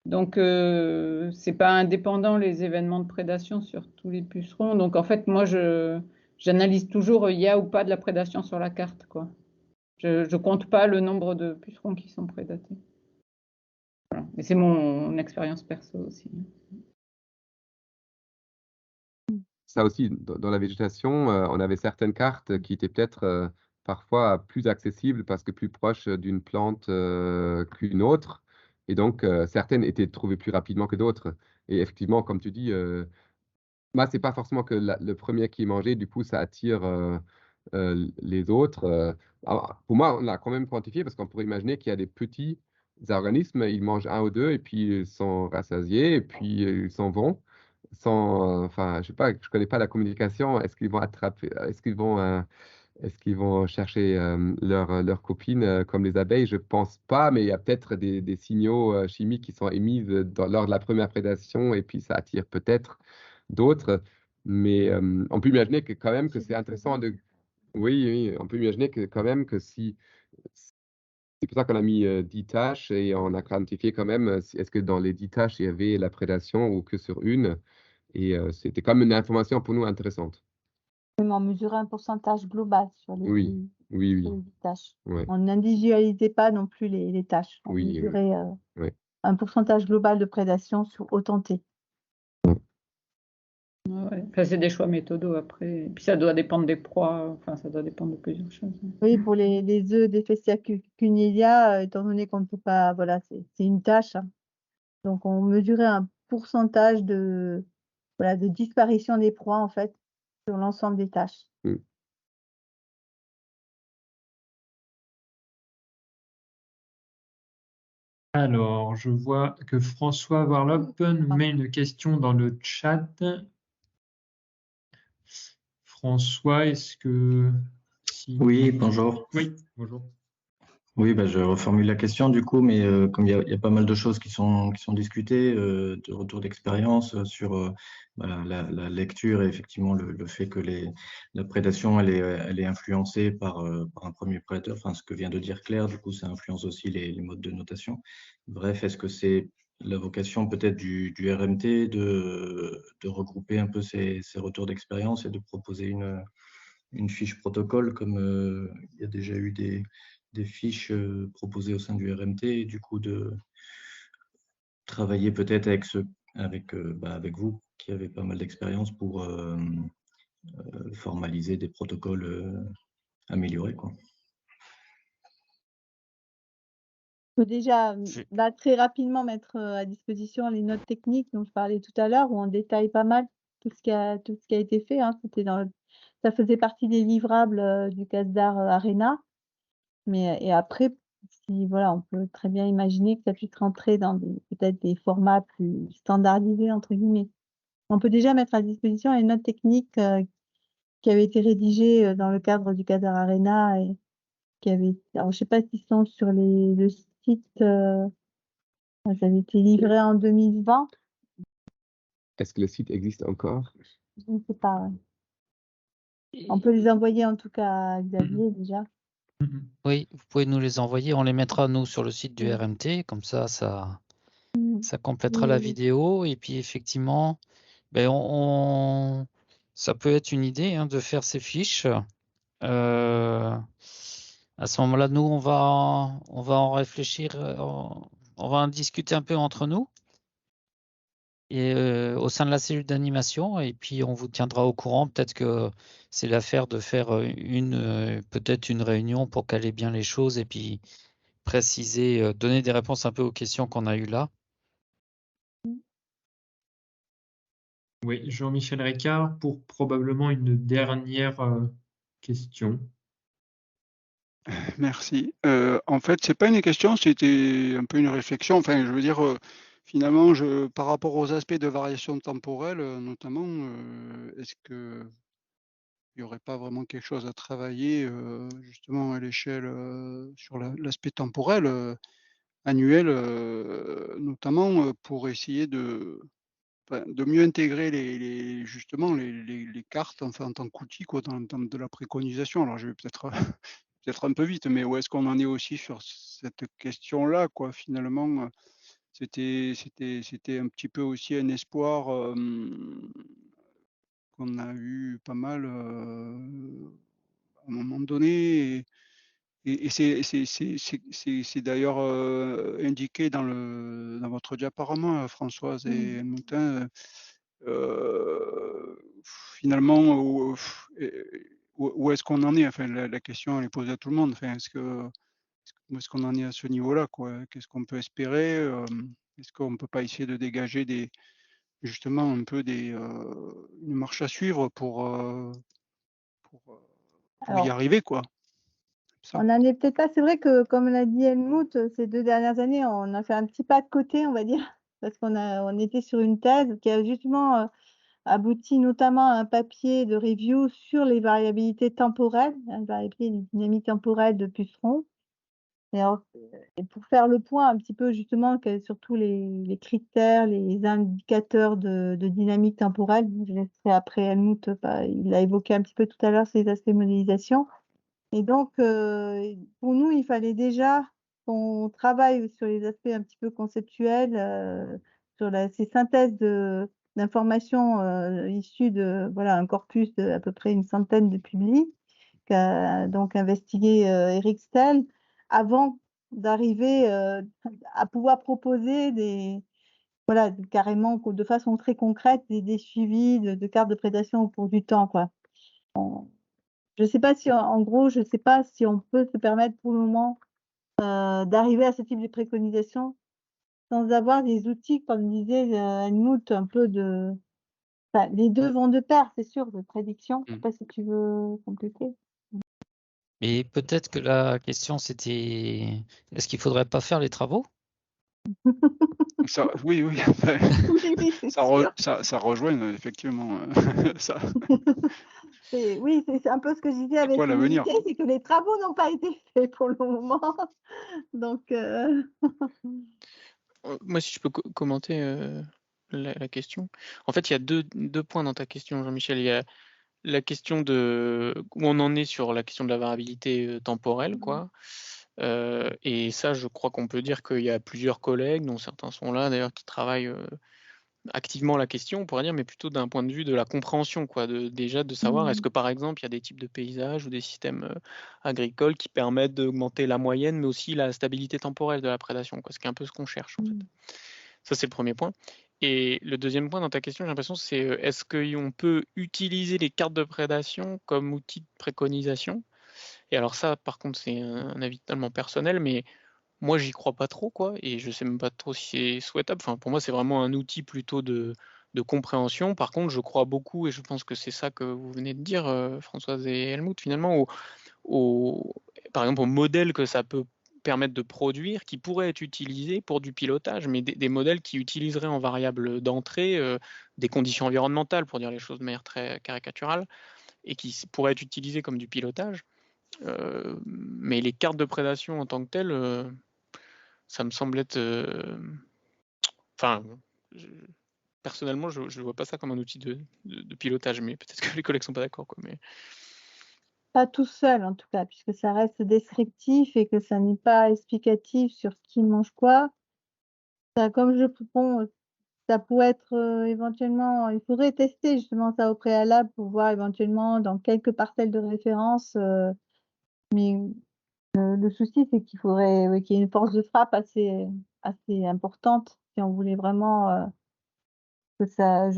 Donc, c'est pas indépendant les événements de prédation sur tous les pucerons. Donc, en fait, moi, j'analyse toujours il y a ou pas de la prédation sur la carte, quoi. Je compte pas le nombre de pucerons qui sont prédatés. Voilà. Mais c'est mon expérience perso aussi. Ça aussi, dans la végétation, on avait certaines cartes qui étaient peut-être parfois plus accessibles parce que plus proches d'une plante qu'une autre. Et donc, certaines étaient trouvées plus rapidement que d'autres. Et effectivement, comme tu dis, moi, c'est pas forcément que le premier qui est mangé, du coup, ça attire les autres. Alors, pour moi, on l'a quand même quantifié parce qu'on pourrait imaginer qu'il y a des petits organismes, ils mangent un ou deux et puis ils sont rassasiés et puis ils s'en vont. Sans, enfin, je sais pas, je connais pas la communication. Est-ce qu'ils vont attraper, est-ce qu'ils vont Est-ce qu'ils vont chercher leurs copines comme les abeilles? Je pense pas, mais il y a peut-être des signaux chimiques qui sont émis lors de la première prédation et puis ça attire peut-être d'autres. Mais on peut imaginer que quand même que c'est intéressant de... Oui, oui, on peut imaginer que quand même que si... C'est pour ça qu'on a mis 10 tâches et on a quantifié quand même est-ce que dans les 10 tâches il y avait la prédation ou que sur une. Et c'était quand même une information pour nous intéressante. Mais on mesurait un pourcentage global sur les, Oui, oui, sur oui. les tâches. Ouais. On n'individualisait pas non plus les tâches. On Oui, oui. mesurait Ouais. un pourcentage global de prédation sur autant T. Ouais. Enfin, c'est des choix méthodaux après. Et puis ça doit dépendre des proies, enfin ça doit dépendre de plusieurs choses. Oui, pour les œufs d'Ephesia cunelia, étant donné qu'on ne peut pas, voilà, c'est une tâche, hein. Donc on mesurait un pourcentage de, voilà, de disparition des proies en fait sur l'ensemble des tâches. Alors, je vois que François Warlop nous met une question dans le chat. François, est-ce que... Oui, bonjour. Oui, bonjour. Oui, je reformule la question du coup, mais comme il y a pas mal de choses qui sont discutées, de retour d'expérience sur la lecture et effectivement le fait que la prédation elle est influencée par un premier prédateur, enfin ce que vient de dire Claire, du coup ça influence aussi les modes de notation. Bref, est-ce que c'est la vocation peut-être du RMT de regrouper un peu ces retours d'expérience et de proposer une fiche protocole comme il y a déjà eu des fiches proposées au sein du RMT et du coup de travailler peut-être avec vous qui avez pas mal d'expérience pour formaliser des protocoles améliorés, quoi. On peut déjà là, très rapidement mettre à disposition les notes techniques dont je parlais tout à l'heure, où on détaille pas mal tout ce qui a été fait, hein. Ça faisait partie des livrables du CASDAR Arena. Et après, voilà, on peut très bien imaginer que ça puisse rentrer dans peut-être des formats plus standardisés, entre guillemets. On peut déjà mettre à disposition les notes techniques qui avaient été rédigées dans le cadre du CASDAR Arena et alors je sais pas s'ils sont sur le site, ça avait été livré en 2020. Est-ce que le site existe encore? Je ne sais pas. Ouais. On peut les envoyer en tout cas à Xavier déjà. Oui, vous pouvez nous les envoyer. On les mettra, nous, sur le site du RMT. Comme ça complétera la vidéo. Et puis, effectivement, ça peut être une idée, hein, de faire ces fiches. À ce moment-là, nous, on va en réfléchir. On va en discuter un peu entre nous et au sein de la cellule d'animation. Et puis, on vous tiendra au courant. Peut-être que c'est l'affaire de faire peut-être une réunion pour caler bien les choses et puis préciser, donner des réponses un peu aux questions qu'on a eues là. Oui, Jean-Michel Ricard pour probablement une dernière question. Merci. En fait, c'est pas une question, c'était un peu une réflexion. Enfin, je veux dire, finalement, par rapport aux aspects de variation temporelle, notamment, est-ce que il n'y aurait pas vraiment quelque chose à travailler justement à l'échelle sur l'aspect temporel annuel, notamment pour essayer de mieux intégrer justement les cartes enfin, en tant qu'outil dans de la préconisation. Alors je vais peut-être peut-être un peu vite, mais où est-ce qu'on en est aussi sur cette question-là, quoi, finalement, c'était un petit peu aussi un espoir qu'on a eu pas mal à un moment donné. Et c'est d'ailleurs indiqué dans votre diaporama, Françoise et Moutin. Finalement, où est-ce qu'on en est? Enfin, la question elle est posée à tout le monde. Enfin, où est-ce qu'on en est à ce niveau-là, quoi? Qu'est-ce qu'on peut espérer? Est-ce qu'on ne peut pas essayer de dégager justement un peu une marche à suivre pour y arriver, quoi? On n'en est peut-être pas. C'est vrai que, comme l'a dit Helmut, ces 2 dernières années, on a fait un petit pas de côté, on va dire, parce on était sur une thèse qui a justement abouti notamment à un papier de review sur les variabilités temporelles, les variabilités du dynamique temporelle de pucerons. Et pour faire le point un petit peu justement sur tous les critères, les indicateurs de dynamique temporelle, je laisserai après Helmut, il a évoqué un petit peu tout à l'heure ces aspects modélisation. Et donc, pour nous, il fallait déjà qu'on travaille sur les aspects un petit peu conceptuels, sur ces synthèses d'informations issues de un corpus de à peu près une centaine de publics, qu'a donc investigué Eric Stell, avant d'arriver à pouvoir proposer carrément de façon très concrète des suivis de cartes de prédation au cours du temps, quoi. Je sais pas si, en gros, je sais pas si on peut se permettre pour le moment d'arriver à ce type de préconisation sans avoir des outils, comme disait Helmut, un peu les deux vont de pair, c'est sûr, de prédiction. Je sais pas si tu veux compléter. Mais peut-être que la question c'était est-ce qu'il faudrait pas faire les travaux? Oui, Oui, c'est ça, sûr. ça rejoint effectivement ça. Oui, c'est un peu ce que je disais C'est avec quoi l'avenir? l'humilité, c'est que les travaux n'ont pas été faits pour le moment. Donc, Moi, si je peux commenter la question. En fait, il y a deux points dans ta question, Jean-Michel. Il y a la question de où on en est sur la question de la variabilité temporelle, quoi. Et ça, je crois qu'on peut dire qu'il y a plusieurs collègues, dont certains sont là d'ailleurs, qui travaillent activement la question, on pourrait dire, mais plutôt d'un point de vue de la compréhension, quoi, déjà de savoir est-ce que par exemple il y a des types de paysages ou des systèmes agricoles qui permettent d'augmenter la moyenne, mais aussi la stabilité temporelle de la prédation, quoi, ce qui est un peu ce qu'on cherche en fait. Ça, c'est le premier point. Et le deuxième point dans ta question, j'ai l'impression, c'est est-ce qu'on peut utiliser les cartes de prédation comme outil de préconisation? Et alors ça, par contre, c'est un avis totalement personnel, mais moi, j'y crois pas trop, quoi, et je sais même pas trop si c'est souhaitable. Enfin, pour moi, c'est vraiment un outil plutôt de compréhension. Par contre, je crois beaucoup, et je pense que c'est ça que vous venez de dire, Françoise et Helmut, finalement, par exemple, au modèle que ça peut permettre de produire, qui pourraient être utilisés pour du pilotage, mais des modèles qui utiliseraient en variable d'entrée des conditions environnementales, pour dire les choses de manière très caricaturale, et qui pourraient être utilisés comme du pilotage. Mais les cartes de prédation en tant que telles, ça me semble être. Enfin, personnellement, je ne vois pas ça comme un outil de pilotage, mais peut-être que les collègues ne sont pas d'accord, quoi. Mais... Pas tout seul, en tout cas, puisque ça reste descriptif et que ça n'est pas explicatif sur qui mange quoi. Ça pourrait être éventuellement, il faudrait tester justement ça au préalable pour voir éventuellement dans quelques parcelles de référence. Mais le souci, c'est qu'il faudrait qu'il y ait une force de frappe assez importante si on voulait vraiment que ça.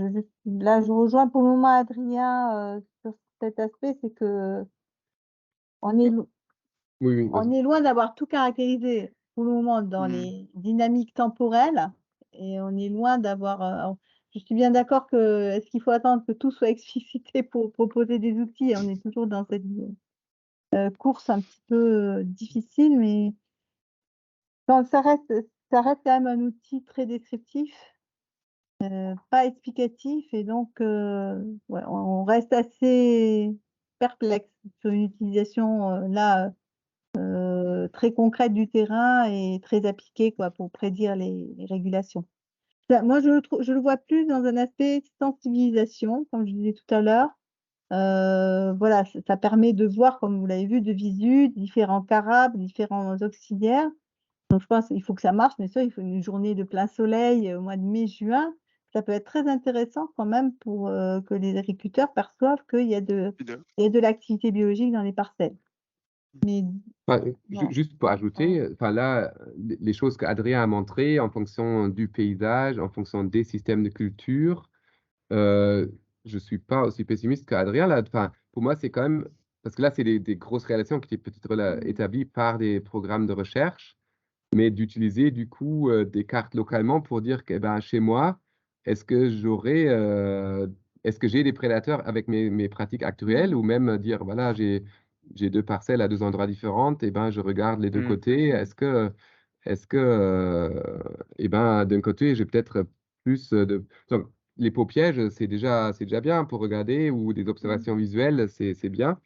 Là, je rejoins pour le moment Adrien sur cet aspect, c'est que on est loin d'avoir tout caractérisé pour le moment dans les dynamiques temporelles et on est loin d'avoir. Je suis bien d'accord que est-ce qu'il faut attendre que tout soit explicité pour proposer des outils? On est toujours dans cette course un petit peu difficile, mais quand ça reste quand même un outil très descriptif, pas explicatif, et donc on reste assez perplexe sur une utilisation là. Très concrète du terrain et très appliquée, quoi, pour prédire les régulations. Moi, je le vois plus dans un aspect sensibilisation, comme je disais tout à l'heure. Voilà, ça permet de voir, comme vous l'avez vu, de visu, différents carables, différents auxiliaires. Donc, je pense qu'il faut que ça marche, mais ça, il faut une journée de plein soleil au mois de mai, juin. Ça peut être très intéressant quand même pour que les agriculteurs perçoivent qu'il y a de l'activité biologique dans les parcelles. Mais, juste pour ajouter, là, les choses qu'Adrien a montrées en fonction du paysage, en fonction des systèmes de culture, je ne suis pas aussi pessimiste qu'Adrien. Là, pour moi, c'est quand même, parce que là, c'est des grosses réalisations qui étaient peut-être établies par des programmes de recherche, mais d'utiliser du coup des cartes localement pour dire que chez moi, est-ce que j'ai des prédateurs avec mes pratiques actuelles, ou même dire, voilà, j'ai 2 parcelles à 2 endroits différents, et je regarde les deux côtés. Est-ce que d'un côté, j'ai peut-être plus de... Donc, les paupièges, c'est déjà bien pour regarder, ou des observations visuelles, c'est bien.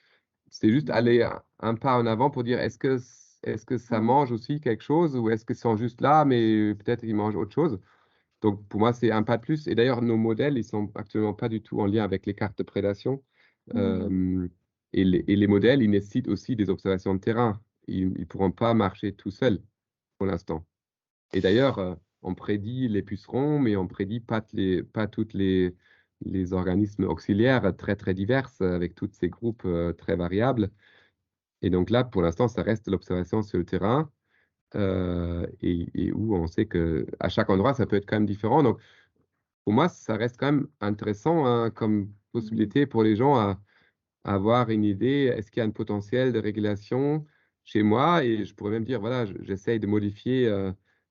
C'est juste aller un pas en avant pour dire est-ce que ça mange aussi quelque chose, ou est-ce qu'ils sont juste là, mais peut-être ils mangent autre chose. Donc pour moi, c'est un pas de plus. Et d'ailleurs, nos modèles, ils sont actuellement pas du tout en lien avec les cartes de prédation. Et les modèles, ils nécessitent aussi des observations de terrain. Ils ne pourront pas marcher tout seuls pour l'instant. Et d'ailleurs, on prédit les pucerons, mais on ne prédit pas tous les organismes auxiliaires très, très divers, avec tous ces groupes très variables. Et donc là, pour l'instant, ça reste l'observation sur le terrain, et où on sait qu'à chaque endroit, ça peut être quand même différent. Donc, pour moi, ça reste quand même intéressant, hein, comme possibilité pour les gens à avoir une idée, est-ce qu'il y a un potentiel de régulation chez moi? Et je pourrais même dire, voilà, j'essaye de modifier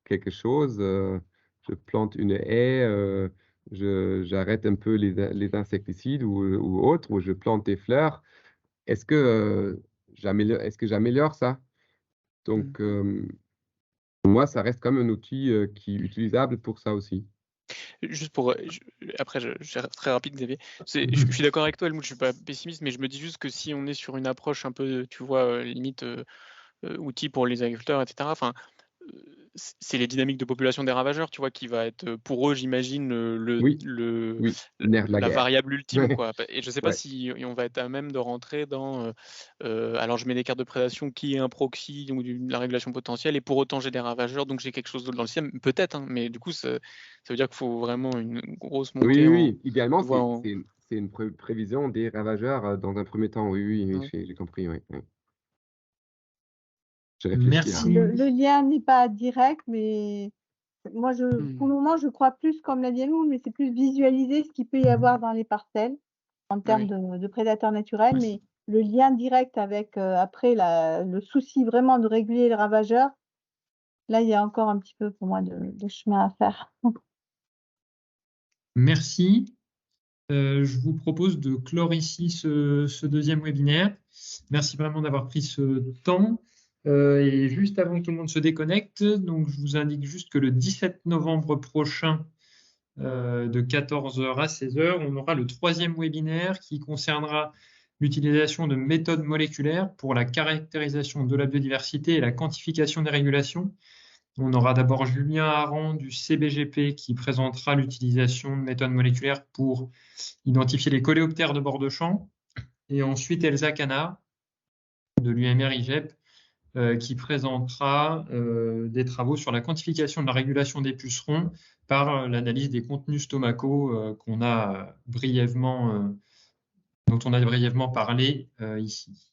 quelque chose, je plante une haie, j'arrête un peu les insecticides ou autres, ou je plante des fleurs. Est-ce que j'améliore ça? Donc, pour moi, ça reste comme un outil qui est utilisable pour ça aussi. Juste pour. Après, je serai très rapide, Xavier. Je suis d'accord avec toi, Helmut, je ne suis pas pessimiste, mais je me dis juste que si on est sur une approche un peu, tu vois, limite outil pour les agriculteurs, etc., enfin, c'est les dynamiques de population des ravageurs, tu vois, qui va être pour eux, j'imagine, la variable ultime, quoi. Et je ne sais pas si on va être à même de rentrer dans. Alors, je mets des cartes de prédation qui est un proxy ou de la régulation potentielle, et pour autant j'ai des ravageurs, donc j'ai quelque chose d'autre dans le système, peut-être, hein, mais du coup, ça veut dire qu'il faut vraiment une grosse montée. Oui. Idéalement, c'est une prévision des ravageurs dans un premier temps. Oui, j'ai compris. Oui. Merci. Le lien n'est pas direct, mais moi, pour le moment, je crois plus, comme l'a dit Helmut, mais c'est plus visualiser ce qu'il peut y avoir dans les parcelles en termes de prédateurs naturels, mais le lien direct avec, après, le souci vraiment de réguler les ravageurs, là, il y a encore un petit peu pour moi de chemin à faire. Merci. Je vous propose de clore ici ce deuxième webinaire. Merci vraiment d'avoir pris ce temps. Et juste avant que tout le monde se déconnecte, donc je vous indique juste que le 17 novembre prochain, de 14h à 16h, on aura le troisième webinaire qui concernera l'utilisation de méthodes moléculaires pour la caractérisation de la biodiversité et la quantification des régulations. On aura d'abord Julien Aran du CBGP qui présentera l'utilisation de méthodes moléculaires pour identifier les coléoptères de bord de champ. Et ensuite Elsa Canard de l'UMR-IGEP qui présentera des travaux sur la quantification de la régulation des pucerons par l'analyse des contenus stomacaux dont on a brièvement parlé ici.